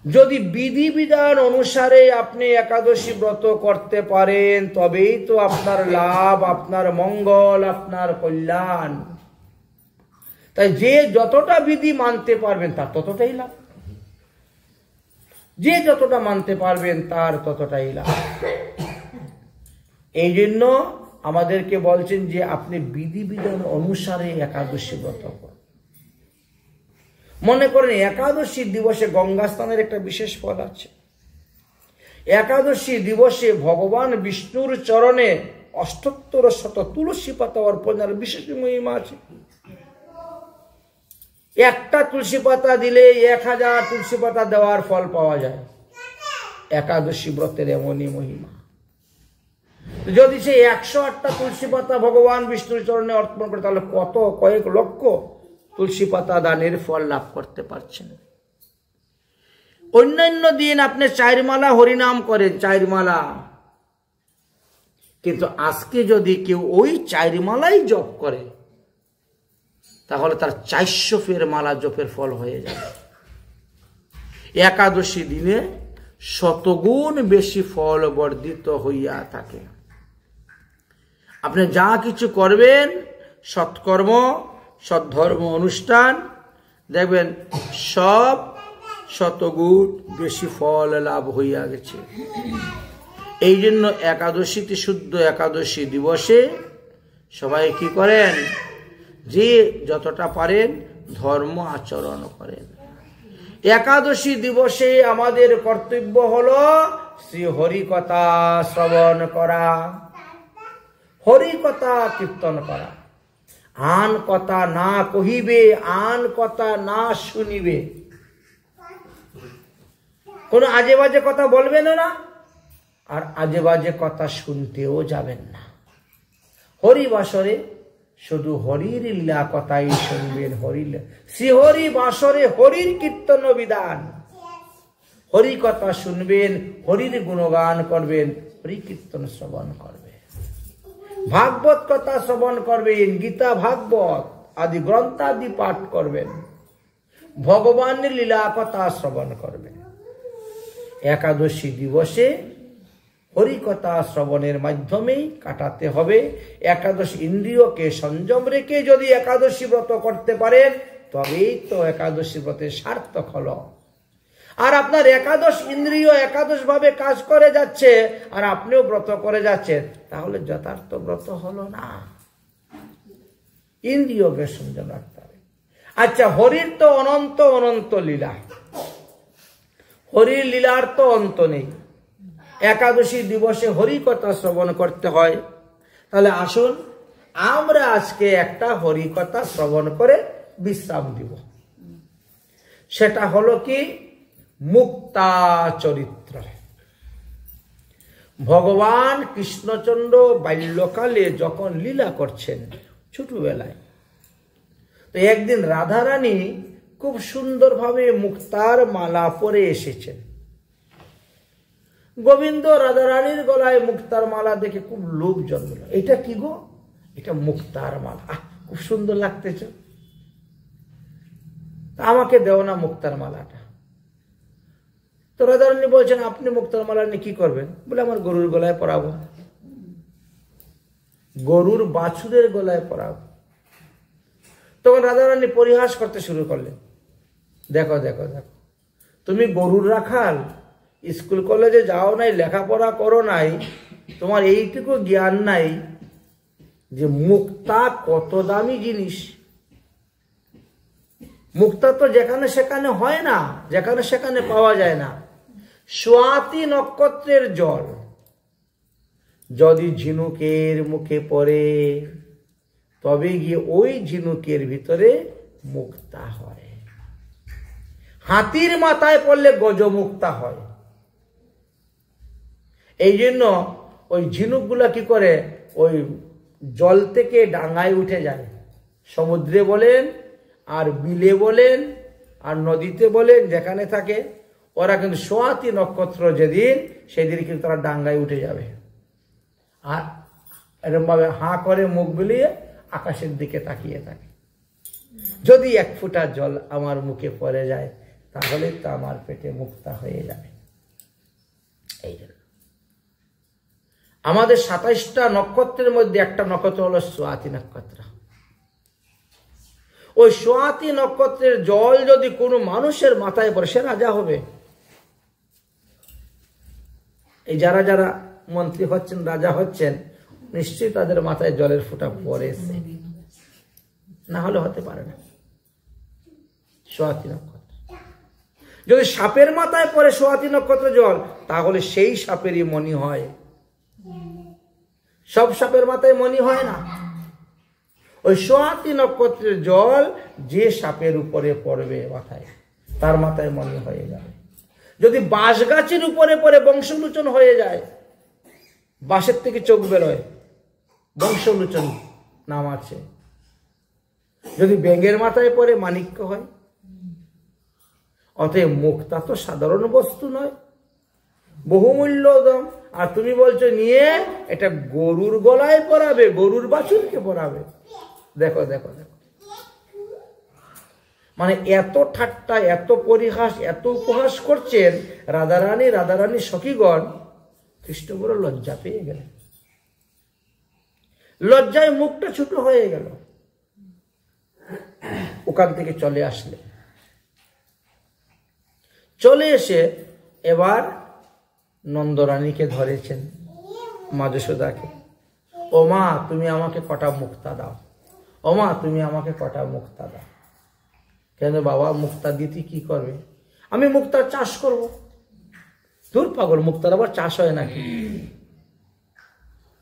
যদি বিধিবিধান অনুসারে আপনি একাদশী ব্রত করতে পারেন তবেই তো আপনার লাভ, আপনার মঙ্গল, আপনার কল্যাণ। তাই যে যতটা বিধি মানতে পারবেন তার ততটাই লাভ, যে যতটা মানতে পারবেন তার ততটাই লাভ। এই জন্য আমাদেরকে বলছেন যে আপনি বিধিবিধান অনুসারে একাদশী ব্রত করুন। মনে করেন একাদশী দিবসে গঙ্গা স্নানের একটা বিশেষ ফল আছে। একাদশী দিবসে ভগবান বিষ্ণুর চরণে ৭৮ তুলসী পাতা অর্পণের বিশেষ মহিমা আছে। একটা তুলসী পাতা দিলে ১০০০ তুলসী পাতা দেওয়ার ফল পাওয়া যায়। একাদশী ব্রতের এমনই মহিমা। যদি সে ১০৮টা তুলসী পাতা ভগবান বিষ্ণুর চরণে অর্পণ করে, তাহলে কত কয়েক লক্ষ তুলসী পাতা দানের ফল লাভ করতে পারছেন। অন্যান্য দিন আপনি ৪ মালা হরিনাম করেন, ৪ মালা, কিন্তু আজকে যদি কেউ ওই ৪ মালাই জপ করে, তাহলে তার ৪০০ ফের মালা জপের ফল হয়ে যাবে। একাদশী দিনে ১০০ গুণ বেশি ফল বর্ধিত হইয়া থাকে। আপনি যা কিছু করবেন, সৎকর্ম, সদ্ধর্ম অনুষ্ঠান, দেখবেন সব ১০০ গুণ বেশি ফল লাভ হইয়া গেছে। এই জন্য একাদশীতে, শুদ্ধ একাদশী দিবসে সবাই কি করেন, যে যতটা পারেন ধর্ম আচরণ করেন। একাদশী দিবসে আমাদের কর্তব্য হলো শ্রী হরিকথা শ্রবণ করা, হরিকথা কীর্তন করা। আন কথা না কহিবে, আন কথা না শুনিবে। কোনো আজে বাজে কথা বলবেন না, আর আজে বাজে কথা শুনতেও যাবেন না। হরিবাসরে শুধু হরির লীলা কথাই শুনবেন। শ্রীহরি বাসরে হরির কীর্তন বিধান। হরি কথা শুনবেন, হরির গুণগান করবেন, হরি কীর্তন শ্রবণ করবেন, ভাগবত কথা শ্রবণ করবেন, গীতা ভাগবত আদি গ্রন্থাদি পাঠ করবেন, ভগবানের লীলা কথা শ্রবণ করবেন। একাদশী দিবসে হরিকথা শ্রবণের মাধ্যমেই কাটাতে হবে। একাদশ ইন্দ্রিয়কে সংযম রেখে যদি একাদশী ব্রত করতে পারেন, তবেই তো একাদশী ব্রতের সার্থক হলো। আর আপনার একাদশ ইন্দ্রিয় একাদশ ভাবে কাজ করে যাচ্ছে, আর আপনিও ব্রত করে যাচ্ছেন, তাহলে যথার্থ ব্রত হলো না। ইন্দ্রিয়কে সংযম রাখতে হবে। আচ্ছা, হরির তো অনন্ত অনন্ত লীলা, হরির লীলার তো অন্ত নেই। একাদশী দিবসে হরিকথা শ্রবণ করতে হয়। তাহলে আসুন আমরা আজকে একটা হরিকথা শ্রবণ করে বিশ্রাম দিব। সেটা হলো কি, মুক্তা চরিত্র। ভগবান কৃষ্ণচন্দ্র বাল্যকালে যখন লীলা করছেন, ছোটবেলায়, তো একদিন রাধারানী খুব সুন্দরভাবে মুক্তার মালা পরে এসেছেন। গোবিন্দ রাধারানীর গলায় মুক্তার মালা দেখে খুব লোভ জন্মল। এটা কি গো? এটা মুক্তার মালা, খুব সুন্দর লাগতেছে, আমাকে দেও না মুক্তার মালাটা। তো রাধারানী বলছেন, আপনি মুক্তার মালা নিয়ে কি করবেন? বলে, আমার গরুর গলায় পরাবো, গরুর বাছুরের গলায় পরাবো। তখন রাধারানী পরিহাস করতে শুরু করলেন, দেখো দেখো দেখো, তুমি গরুর রাখাল, স্কুল কলেজে যাও নাই, লেখাপড়া করো নাই, তোমার এইটুকু জ্ঞান নাই যে মুক্তা কত দামি জিনিস। মুক্তা তো যেখানে সেখানে হয় না, যেখানে সেখানে পাওয়া যায় না। স্বাতি নক্ষত্রের জল যদি ঝিনুকের মুখে পড়ে, তবে গিয়ে ওই ঝিনুকের ভিতরে মুক্তা হয়। হাতির মাথায় পড়লে গজমুক্তা হয়। এই জন্য ওই ঝিনুকগুলা কি করে, ওই জল থেকে ডাঙায় উঠে যায়। সমুদ্রে বলেন, আর বিলে বলেন, আর নদীতে বলেন, যেখানে থাকে, ওরা কিন্তু স্বাতি নক্ষত্র যেদিন, সেদিন কিন্তু তারা ডাঙ্গায় উঠে যাবে। আর এরকম ভাবে হাঁ করে মুখ বুলিয়ে আকাশের দিকে তাকিয়ে থাকে। যদি 1 ফোঁটা জল আমার মুখে পড়ে যায়, তাহলে তো আমার পেটে মুক্তা হয়ে যাবে। এই জন্য আমাদের 27টা নক্ষত্রের মধ্যে একটা নক্ষত্র হলো স্বাতি নক্ষত্র। ওই স্বাতি নক্ষত্রের জল যদি কোনো মানুষের মাথায় পড়ে, সে রাজা হবে। এই যারা যারা মন্ত্রী হচ্ছেন, রাজা হচ্ছেন, নিশ্চয়ই তাদের মাথায় জলের ফোঁটা পড়েছে, না হলে হতে পারে না। স্বাতি নক্ষত্র। যদি সাপের মাথায় পড়ে সোয়াতি নক্ষত্র জল, তাহলে সেই সাপেরই মণি হয়। সব সাপের মাথায় মণি হয় না। ওই সোয়াতি নক্ষত্রের জল যে সাপের উপরে পড়বে মাথায়, তার মাথায় মণি হয়ে যাবে। যদি বাঁশ গাছের উপরে পড়ে বংশলোচন হয়ে যায়, বাঁশের থেকে চোখ বেরোয়, বংশলোচন নাম আছে। যদি ব্যাঙের মাথায় পড়ে মাণিক্য হয়। অতএব মুক্তা তো সাধারণ বস্তু নয়, বহুমূল্য দাম। আর তুমি বলছো নিয়ে এটা গরুর গলায় পরাবে, গরুর বাছুরকে পরাবে। দেখো দেখো দেখো, মানে এত ঠাট্টা, এত পরিহাস, এত উপহাস করছেন রাধারানী সখীগণ। কৃষ্ণ বড় লজ্জা পেয়ে গেলেন, লজ্জায় মুখটা ছোট হয়ে গেল। ওখান থেকে চলে আসলে, চলে এসে এবার নন্দরানীকে ধরেছেন, মা যশোদাকে। ও মা, তুমি আমাকে কটা মুক্তা দাও, ও মা তুমি আমাকে কটা মুক্তা দাও। কেন বাবা, মুক্তা দিতে কি করবে? আমি মুক্তার চাষ করব। দূর পাগল, মুক্তার আবার চাষ হয় নাকি?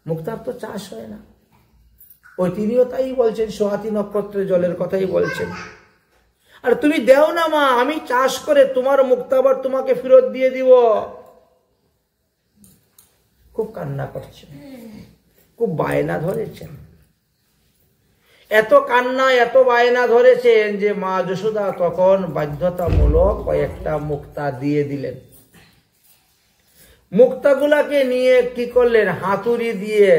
মুক্তার তো চাষ হয় না। ওই তিনিও তাই বলছেন, সোহাতি নক্ষত্রের জলের কথাই বলছেন। আর তুমি দেও না মা, আমি চাষ করে তোমার মুক্তা আবার তোমাকে ফেরত দিয়ে দিব। খুব কান্না করছেন, খুব বায়না ধরেছেন। এত কান্না, এত বায়না ধরেছেন যে মা যশোদা তখন বাধ্যতামূলক কয়েকটা মুক্তা দিয়ে দিলেন। মুক্তাগুলাকে নিয়ে কি করলেন? হাতুড়ি দিয়ে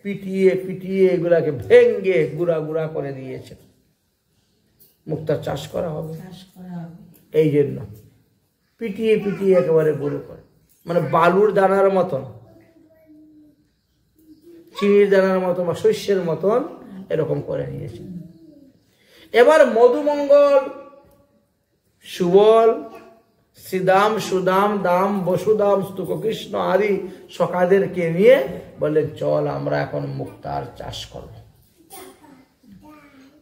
পিটিয়ে পিটিয়ে এগুলাকে ভেঙ্গে গুড়া গুড়া করে দিয়েছেন। মুক্তার চাষ করা হবে এই জন্য পিটিয়ে পিটিয়ে একেবারে গুঁড়ো করে, মানে বালুর দানার মতন, চিনির দানার মতন বা শস্যের মতন এরকম করে নিয়েছেন। এবার মধুমঙ্গল, সুবল, শ্রীদাম, সুদাম, দাম, বসুদাম, স্তূককৃষ্ণ আদি সখাদেরকে নিয়ে বললেন, চল আমরা এখন মুক্তার চাষ করব।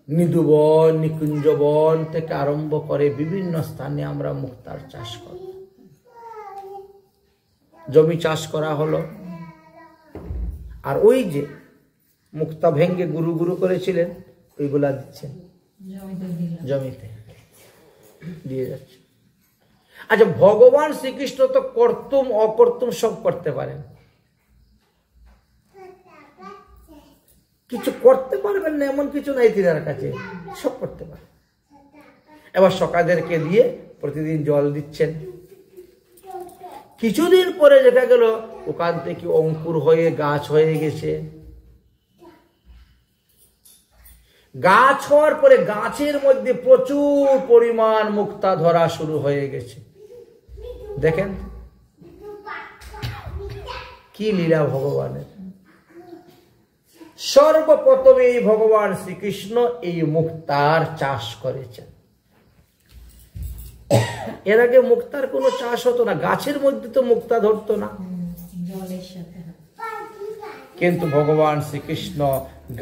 নিধুবন, নিকুঞ্জবন থেকে আরম্ভ করে বিভিন্ন স্থানে আমরা মুক্তার চাষ করব। জমি চাষ করা হলো। আর ওই যে মুক্তা ভেঙ্গে গুরু গুরু করেছিলেন, ওইগুলা দিচ্ছেন জমিতে, দিয়ে যাচ্ছে। আচ্ছা, ভগবান শ্রীকৃষ্ণ তো কর্তুম অকর্তুম সব করতে পারেন, কিছু করতে পারবেন না এমন কিছু নাই তিনার কাছে, সব করতে পারেন। এবার সকাদেরকে দিয়ে প্রতিদিন জল দিচ্ছেন। কিছুদিন পরে দেখা গেল ওখান থেকে অঙ্কুর হয়ে গাছ হয়ে গেছে। গাছ হওয়ার পরে গাছের মধ্যে প্রচুর পরিমাণ মুক্তা ধরা শুরু হয়ে গেছে। দেখেন কি লীলা ভগবানের। সর্বপ্রথমে ভগবান শ্রীকৃষ্ণ এই মুক্তার চাষ করেছেন। এর আগে মুক্তার কোনো চাষ হতো না, গাছের মধ্যে তো মুক্তা ধরতো না। কিন্তু ভগবান শ্রীকৃষ্ণ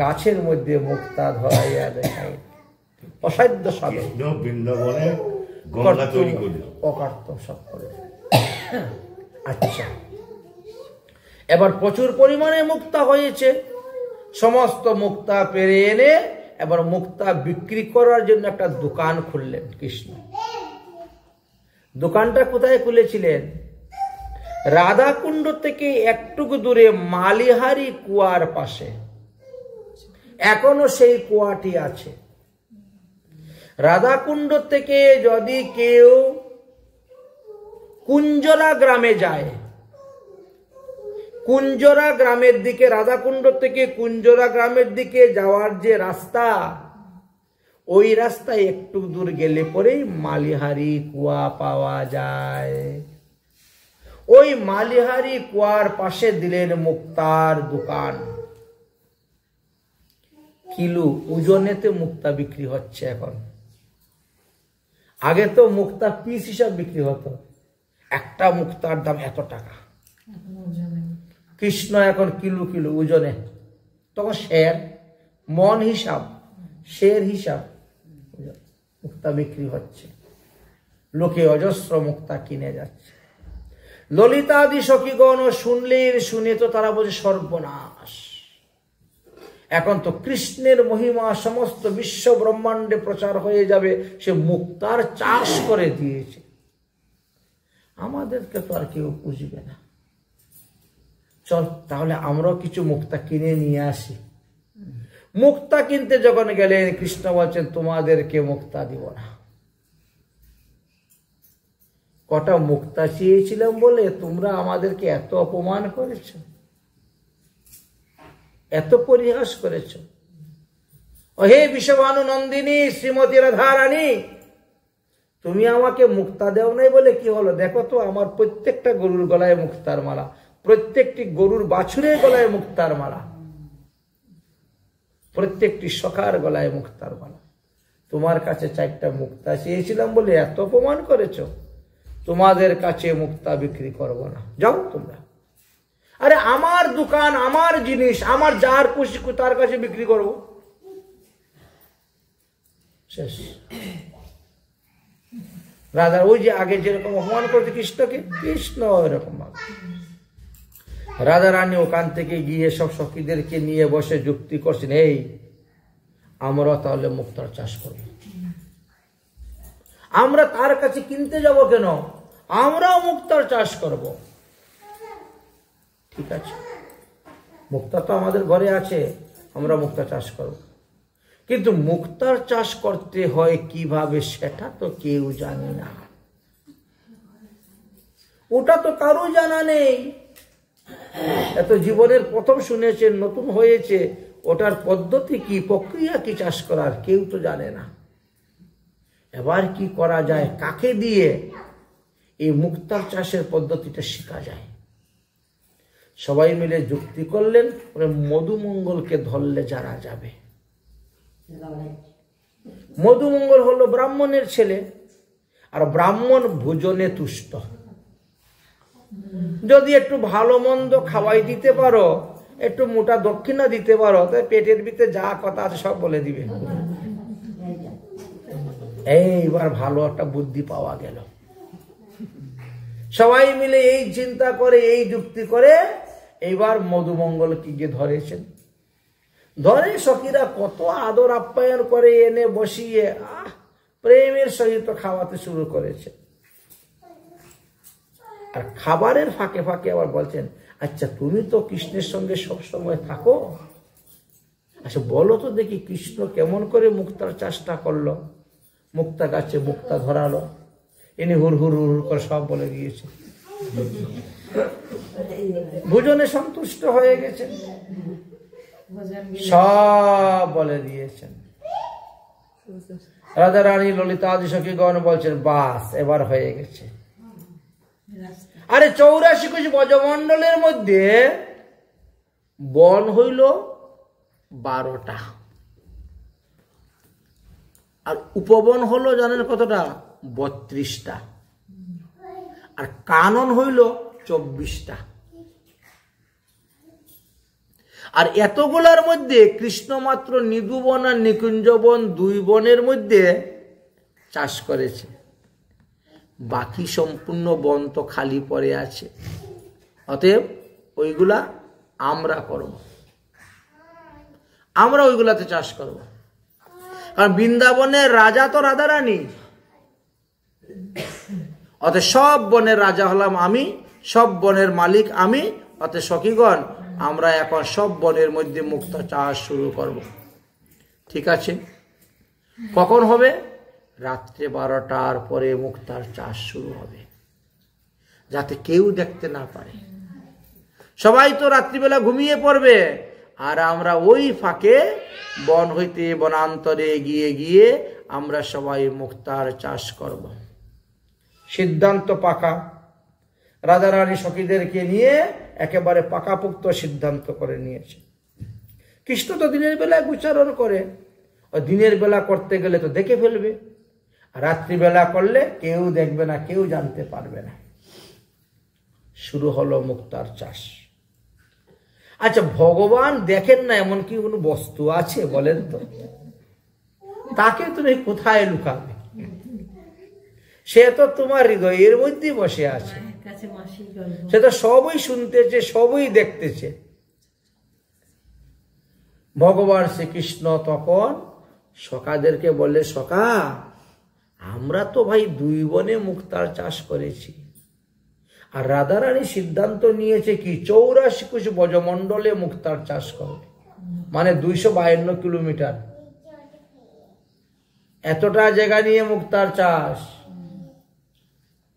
গাছের মধ্যে মুক্তা ধরাইয়া দেখায়। অসাধ্য সাধন, বৃন্দাবনে গঙ্গা তৈরি করল, অকার্তম সব করে। আচ্ছা, এবার প্রচুর পরিমাণে মুক্তা হয়েছে। সমস্ত মুক্তা পেরে এনে এবার মুক্তা বিক্রি করার জন্য একটা দোকান খুললেন কৃষ্ণ। দোকানটা কোথায় খুলেছিলেন? রাধাকুণ্ড থেকে একটুকু দূরে মালিহারি কুয়ার পাশে। এখনো সেই কুয়াটি আছে। রাধাকুণ্ড থেকে যদি কেউ কুঞ্জরা গ্রামে যায়, কুঞ্জরা গ্রামের দিকে, রাধাকুণ্ড থেকে কুঞ্জরা গ্রামের দিকে যাওয়ার যে রাস্তা, ওই রাস্তায় একটু দূর গেলে পরেই মালিহারি কুয়া পাওয়া যায়। ওই মালিহারি কুয়ার পাশে দিলেন মুক্তার দোকান। কিলো ওজনেতে মুক্তা বিক্রি হচ্ছে এখন। আগে তো মুক্তা পিস হিসাব বিক্রি হতো, একটা মুক্তার দাম এত টাকা। কৃষ্ণ এখন কিলো কিলো ওজনে, তখন শের, মন হিসাব, শের হিসাব মুক্তা বিক্রি হচ্ছে। লোকে অজস্র মুক্তা কিনে যাচ্ছে। ললিতাদি সখীগণ শুনে তো তারা বলছে সর্বনাশ, এখন তো কৃষ্ণের মহিমা সমস্ত বিশ্ব ব্রহ্মাণ্ডে প্রচার হয়ে যাবে, সে মুক্তার চাষ করে দিয়েছে, আমাদেরকে তো আর কেউ বুঝবে না, চল তাহলে আমরাও কিছু মুক্তা কিনে নিয়ে আসি। মুক্তা কিনতে যখন গেলেন কৃষ্ণ বলছেন তোমাদেরকে মুক্তা দিব না। কটা মুক্তা চেয়েছিলাম বলে তোমরা আমাদেরকে এত অপমান করেছ, এত পরিহাস করেছ। ও হে বিষভানু নন্দিনী শ্রীমতী রাধারানী, তুমি আমাকে মুক্তা দেও নাই বলে কি হলো? দেখো তো আমার প্রত্যেকটা গরুর গলায় মুক্তার মালা, প্রত্যেকটি গরুর বাছুরের গলায় মুক্তার মালা, প্রত্যেকটি সখার গলায় মুক্তার মালা। তোমার কাছে 4টা মুক্তা চেয়েছিলাম বলে এত অপমান করেছ, তোমাদের কাছে মুক্তা বিক্রি করব না, যাও তোমরা। আরে আমার দোকান, আমার জিনিস, আমার যার খুশি তার কাছে বিক্রি করব, শেষ। রাধা ওই যে আগে যেরকম অপমান করতে কৃষ্ণকে, কৃষ্ণ এরকম রাধা রানী ওখান থেকে গিয়ে সব সখীদেরকে নিয়ে বসে যুক্তি করছেন, এই আমরা তাহলে মুক্তার চাষ করব, আমরা তার কাছে কিনতে যাব কেন, আমরাও মুক্তার চাষ করব। ঠিক আছে, মুক্তা তো আমাদের ঘরে আছে, আমরা মুক্তা চাষ করব, কিন্তু মুক্তার চাষ করতে হয় কিভাবে সেটা তো কেউ জানে না, ওটা তো কারো জানা নেই। এত জীবনের প্রথম শুনেছেন, নতুন হয়েছে, ওটার পদ্ধতি কি, প্রক্রিয়া কি চাষ করার, কেউ তো জানে না। এবার কি করা যায়, কাকে দিয়ে এই মুক্তার চাষের পদ্ধতিটা শেখা যায়? সবাই মিলে যুক্তি করলেন, মধুমঙ্গলকে ধরলে যারা যাবে। মধুমঙ্গল হলো ব্রাহ্মণের ছেলে, আর ব্রাহ্মণ ভোজনে তুষ্ট, যদি একটু ভালো মন্দ খাওয়াই দিতে পারো, একটু মোটা দক্ষিণা দিতে পারো, তাই পেটের ভিতরে যা কথা আছে সব বলে দিবে। এইবার ভালো একটা বুদ্ধি পাওয়া গেল। সবাই মিলে এই চিন্তা করে, এই যুক্তি করে এইবার মধুমঙ্গলকে গিয়ে ধরেছেন। ধরে সখীরা কত আদর আপ্যায়ন করে এনে বসিয়ে প্রেমের সহিত খাওয়াতে শুরু করেছে। আর খাবারের ফাঁকে ফাঁকে আবার বলছেন, আচ্ছা তুমি তো কৃষ্ণের সঙ্গে সবসময় থাকো, আচ্ছা বলো তো দেখি কৃষ্ণ কেমন করে মুক্তার চাষটা করলো, মুক্তা গাছে মুক্তা ধরালো। ইনি হুর হুর হুর করে সব বলে দিয়েছে, ভোজনে সন্তুষ্ট হয়ে গেছেন, সব বলে দিয়েছেন। রাধা রানী ললিতাদি সখীগণ বলছেন, বাস এবার হয়ে গেছে। আরে 84 কোটি ব্রজমণ্ডলের মধ্যে বন হইল 12টা, আর উপবন হলো জানেন কতটা, 32টা, আর কানন হইল 24টা। আর এতগুলার মধ্যে কৃষ্ণ মাত্র নিদুবন আর নিকুঞ্জবন 2 বনের মধ্যে চাষ করেছে, বাকি সম্পূর্ণ বন তো খালি পড়ে আছে। অতএব ওইগুলা আমরা করব, আমরা ওইগুলাতে চাষ করব। কারণ বৃন্দাবনের রাজা তো রাধা রানী, অতএব সব বনের রাজা হলাম আমি, সব বনের মালিক আমি। অতএব সখীগণ আমরা এখন সব বনের মধ্যে মুক্তা চাষ শুরু করব। ঠিক আছে, কখন হবে? রাত্রে 12টার পরে মুক্তার চাষ শুরু হবে, যাতে কেউ দেখতে না পারে। সবাই তো রাত্রিবেলা ঘুমিয়ে পড়বে, আর আমরা ওই ফাঁকে বন হইতে বনান্তরে গিয়ে গিয়ে আমরা সবাই মুক্তার চাষ করব। সিদ্ধান্ত পাকা, রাধারানী সখীদেরকে নিয়ে একেবারে পাকাপোক্ত সিদ্ধান্ত করে নিয়েছে। কৃষ্ণ তো দিনের বেলায় গোচারণ করে, দিনের বেলা করতে গেলে তো দেখে ফেলবে, রাত্রিবেলা করলে কেউ দেখবে না, কেউ জানতে পারবে না। শুরু হলো মুক্তার চাষ। আচ্ছা, ভগবান দেখেন না এমন কি কোনো বস্তু আছে বলেন তো? তাকে তুমি কোথায় লুকাবে? সে তো তোমার হৃদয়ের মধ্যে বসে আছে, সে তো সবই শুনতেছে, সবই দেখতেছে। ভগবান শ্রীকৃষ্ণ তখন সখাদেরকে বললে, সখা আমরা তো ভাই 2 বনে মুক্তার চাষ করেছি, আর রাধারানী সিদ্ধান্ত নিয়েছে কি 84 কোষ ব্রজমণ্ডলে মুক্তার চাষ করবে, মানে 252 কিলোমিটার, এতটা জায়গা নিয়ে মুক্তার চাষ,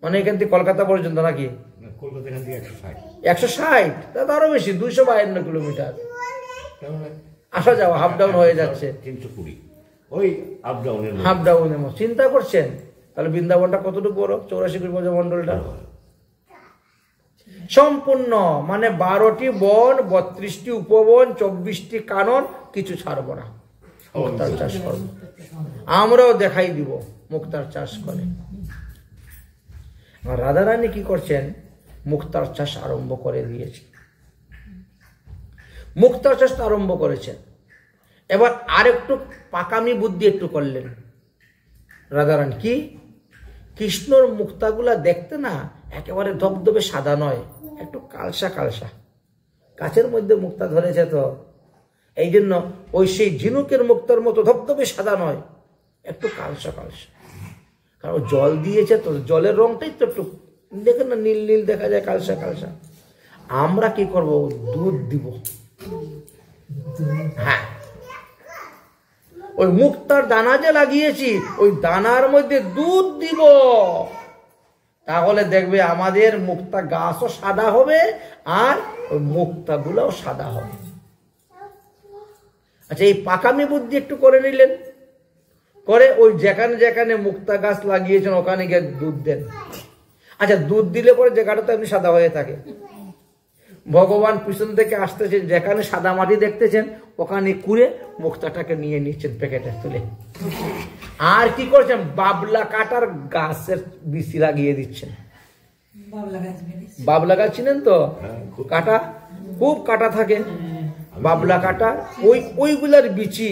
মানে এখান থেকে কলকাতা পর্যন্ত নাকি 160, তা আরো বেশি, 252 কিলোমিটার আসা যাওয়া, হাফ ডাউন হয়ে যাচ্ছে, 320 ওই হাফ ডাউনের মতো। চিন্তা করছেন তাহলে বৃন্দাবনটা কতটুকু বড়, 84 কোষ ব্রজমণ্ডলটা সম্পূর্ণ, মানে 12টি বন, 32টি উপবন, 24টি কানন, কিছু ছাড়বো না, মুক্তার চাষ করবো। আমরাও দেখাই দিব মুক্তার চাষ করে। আর রাধারানী কি করছেন, মুক্তার চাষ আরম্ভ করে দিয়েছে, মুক্তার চাষ আরম্ভ করেছেন। এবার আরেকটু পাকামি বুদ্ধি একটু করলেন রাধারানী। কি, কৃষ্ণর মুক্তাগুলা দেখতে না একেবারে ধবধবে সাদা নয়, একটু কালসা কালসা, গাছের মধ্যে মুক্তা ধরেছে তো এই জন্য ওই সেই ঝিনুকের মুক্তার মতো ধবধবে সাদা নয়, একটু কালসা কালসা, কারণ জল দিয়েছে তো, জলের রংটাই তো একটু দেখেন না নীল নীল দেখা যায়, কালসা কালসা। আমরা কি করব, দুধ দিব। হ্যাঁ, ওই মুক্তার দানা যে লাগিয়েছি ওই দানার মধ্যে দুধ দিব, তাহলে দেখবে আমাদের মুক্তা গাছও সাদা হবে আর ওই মুক্তাগুলোও সাদা হবে। আচ্ছা, এই পাকামি বুদ্ধি একটু করে নিলেন, করে ওই যেখানে যেখানে মুক্তা গাছ লাগিয়েছেন ওখানে গিয়ে দুধ দেন। আচ্ছা, দুধ দিলে পরে জায়গাটা তো এমনি সাদা হয়ে থাকে। ভগবান পিছন থেকে আসতেছেন, যেখানে সাদা মাটি দেখতেছেন ওখানে কুড়ে মুক্তাটাকে নিয়ে নিচ্ছেন প্যাকেটে তুলে। আর কি করছেন, বাবলা কাটার গাছের বিচি লাগিয়ে দিচ্ছেন। বাবলা গাছ চিনেন তো, কাটা, খুব কাটা থাকে বাবলা কাটা, ওইগুলার বিচি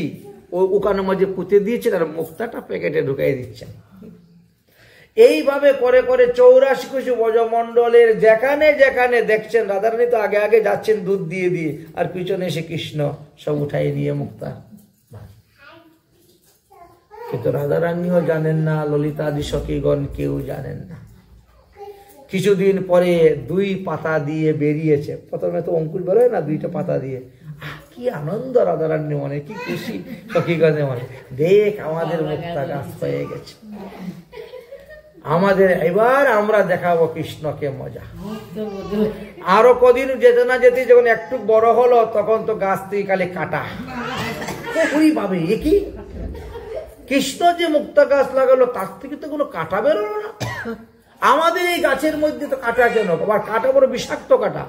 ওখানের মধ্যে পুঁতে দিয়েছেন আর মুক্তাটা প্যাকেটে ঢুকাই দিচ্ছেন। এইভাবে করে করে 84 কোষ ব্রজমণ্ডলের যেখানে যেখানে দেখছেন, রাধারানী তো আগে আগে যাচ্ছেন দুধ দিয়ে দিয়ে, আর পিছনে এসে কৃষ্ণ সব উঠাই নিয়ে মুক্তা। কিন্তু রাধারানীও জানেন না, ললিতাদি সখীগণ কেউ জানেন না। কিছুদিন পরে 2 পাতা দিয়ে বেরিয়েছে, প্রথমে তো অঙ্কুর বেরোয় না, 2টা পাতা দিয়ে, কি আনন্দ রাধারানী মনে, কি খুশি সখীগণে মনে, দেখ আমাদের মুক্তা গাছ হয়ে গেছে, আমাদের এবার আমরা দেখাবো কৃষ্ণকে মজা। আরো কদিন যেতে না যেতে যখন একটু বড় হলো তখন তো গাছ থেকে খালি কাটা, ওই ভাবে কি কৃষ্ণ যে মুক্তা গাছ লাগালো তার থেকে তো কোনো কাটা বেরোলো না, আমাদের এই গাছের মধ্যে তো কাটা কেন, আবার কাটা বড় বিষাক্ত কাটা,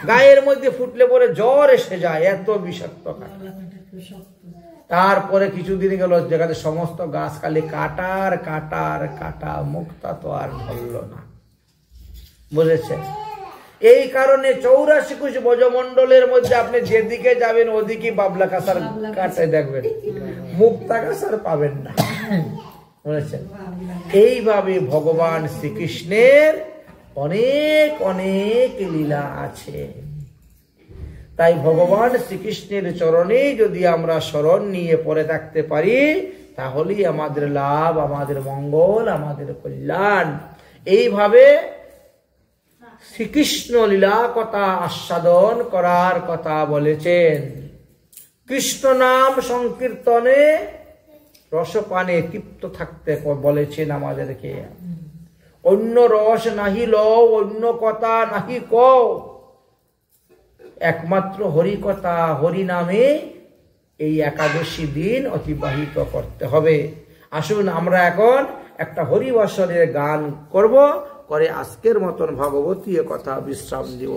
গায়ের মধ্যে ফুটলে পরে জ্বর এসে যায়, এত বিষাক্ত কাটা। তারপরে কিছুদিন গেল যেখানে সমস্ত গাছ খালি কাটার কাটার কাটা, মুক্তা তো আর ধরল না, বুঝেছেন? এই কারণে 84 কোষ ব্রজমণ্ডলের মধ্যে আপনি যেদিকে যাবেন ওদিকে বাবলা কাঁসার কাটে দেখবেন, মুক্তা কাঁসার পাবেন না, বুঝেছেন? এইভাবে ভগবান শ্রীকৃষ্ণের অনেক অনেক লীলা আছে। তাই ভগবান শ্রীকৃষ্ণের চরণে যদি আমরা শরণ নিয়ে পড়ে থাকতে পারি তাহলেই আমাদের লাভ, আমাদের মঙ্গল, আমাদের কল্যাণ। এইভাবে শ্রীকৃষ্ণ লীলা কথা আস্বাদন করার কথা বলেছেন। কৃষ্ণ নাম সংকীর্তনে রসপানে তৃপ্ত থাকতে বলেছেন আমাদেরকে। অন্য রস নাহি লও, অন্য কথা নাহি কও, একমাত্র হরি কথা, হরি নামে এই একাদশী দিন অতিবাহিত করতে হবে। আসুন আমরা এখন একটা হরিবাসরের গান করব, করে আজকের মতন ভাগবতীয় কথা বিশ্রাম দিব।